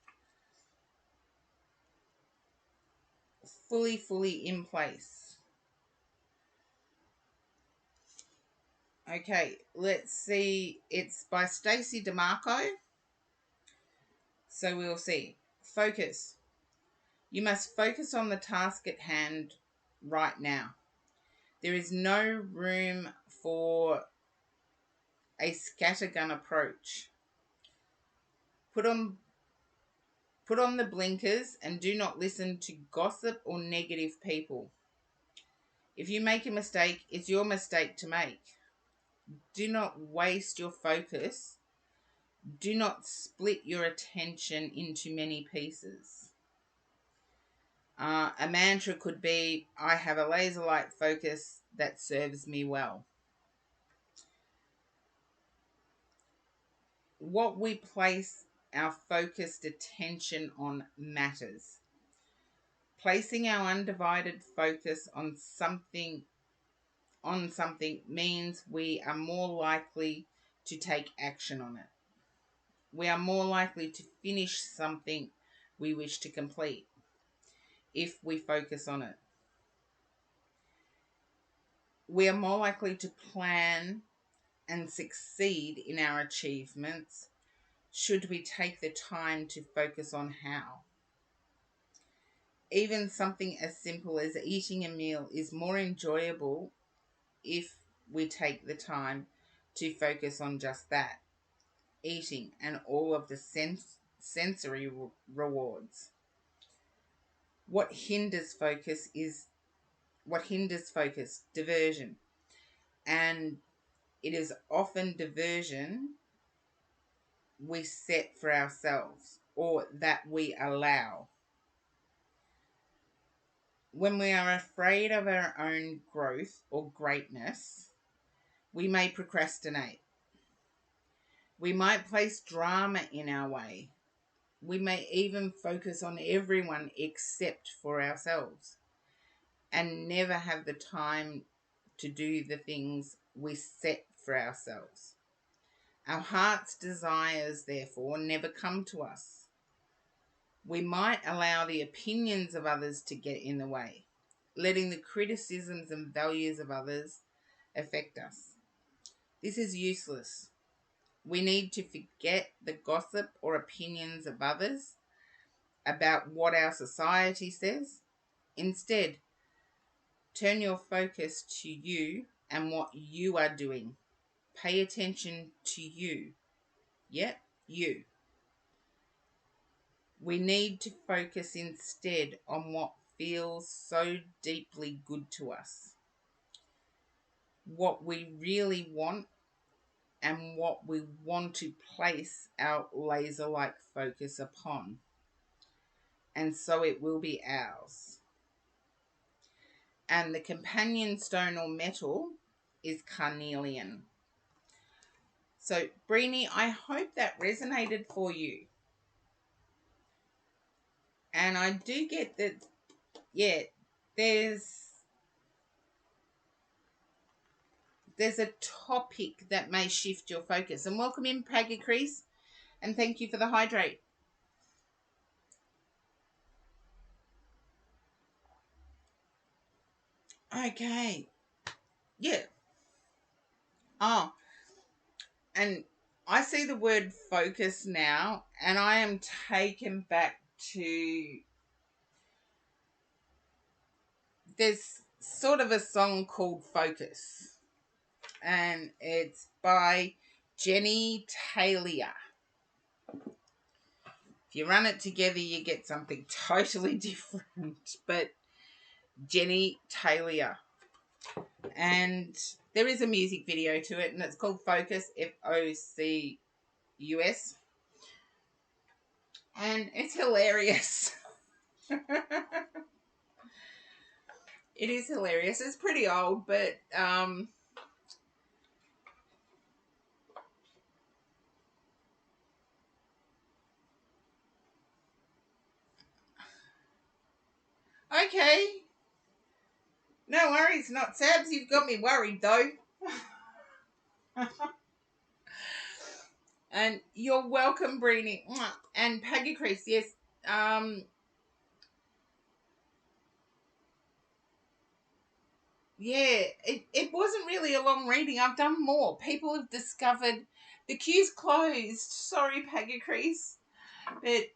Fully in place. Okay, let's see. It's by Stacey DeMarco. So we'll see. Focus. You must focus on the task at hand right now. There is no room for a scattergun approach. Put on the blinkers and do not listen to gossip or negative people. If you make a mistake, it's your mistake to make. Do not waste your focus. Do not split your attention into many pieces. A mantra could be, I have a laser-like focus that serves me well. What we place our focused attention on matters. Placing our undivided focus on something means we are more likely to take action on it. We are more likely to finish something we wish to complete if we focus on it. We are more likely to plan and succeed in our achievements should we take the time to focus on how. Even something as simple as eating a meal is more enjoyable if we take the time to focus on just that, eating, and all of the sensory rewards. What hinders focus? Diversion. And it is often diversion we set for ourselves or that we allow. When we are afraid of our own growth or greatness, we may procrastinate. We might place drama in our way. We may even focus on everyone except for ourselves and never have the time to do the things we set for ourselves. Our heart's desires, therefore, never come to us. We might allow the opinions of others to get in the way, letting the criticisms and values of others affect us. This is useless. We need to forget the gossip or opinions of others about what our society says. Instead, turn your focus to you and what you are doing. Pay attention to you. Yep, you. We need to focus instead on what feels so deeply good to us, what we really want, and what we want to place our laser-like focus upon. and so it will be ours. And the companion stone or metal is carnelian. So, Brini, I hope that resonated for you. And I do get that, yeah, there's a topic that may shift your focus. And welcome in, Paggy Crease, and thank you for the hydrate. Okay. Yeah. Oh, and I see the word focus now, and I am taken back to, there's sort of a song called Focus, and it's by Jenny Taylor. If you run it together, you get something totally different, but Jenny Taylor. And there is a music video to it, and it's called Focus, Focus. And it's hilarious. It is hilarious. It's pretty old, but okay. No worries, not Sabs. You've got me worried though. And you're welcome, Brini. And Paggy Crease, yes. Yeah, it wasn't really a long reading. I've done more. People have discovered the queue's closed. Sorry, Paggy Crease. But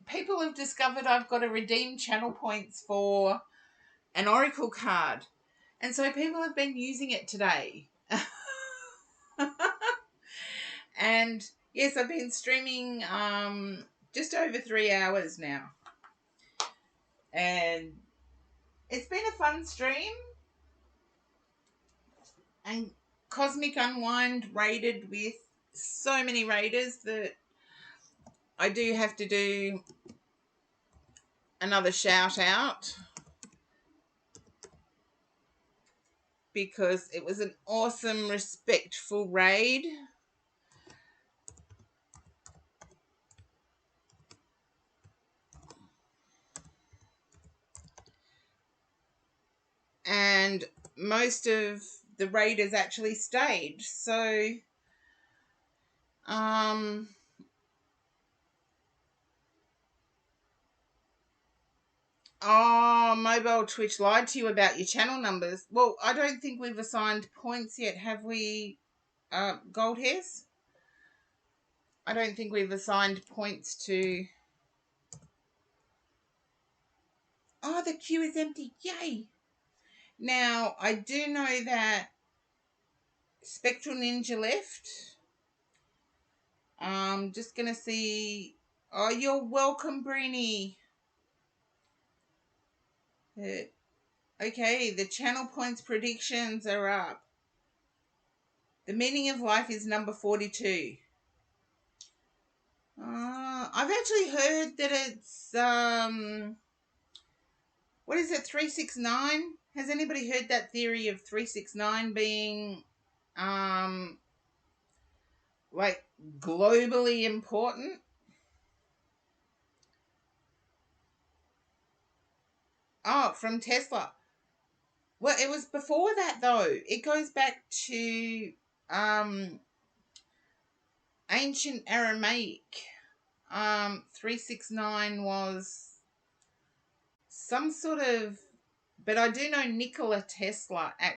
people have discovered I've got to redeem channel points for an Oracle card. And so people have been using it today. And yes, I've been streaming just over 3 hours now. And it's been a fun stream. And Cosmic Unwind raided with so many raiders that I do have to do another shout out, because it was an awesome, respectful raid. And most of the raiders actually stayed. So, oh, Mobile Twitch lied to you about your channel numbers. Well, I don't think we've assigned points yet, have we, Gold Hairs? I don't think we've assigned points to... Oh, the queue is empty. Yay! Now, I do know that Spectral Ninja left. Just going to see... Oh, you're welcome, Brini. Okay, the channel points predictions are up. The meaning of life is number 42. I've actually heard that it's, what is it, 369? Has anybody heard that theory of 369 being, like, globally important? Oh, from Tesla. Well, it was before that, though. It goes back to, ancient Aramaic. 369 was some sort of, but I do know Nikola Tesla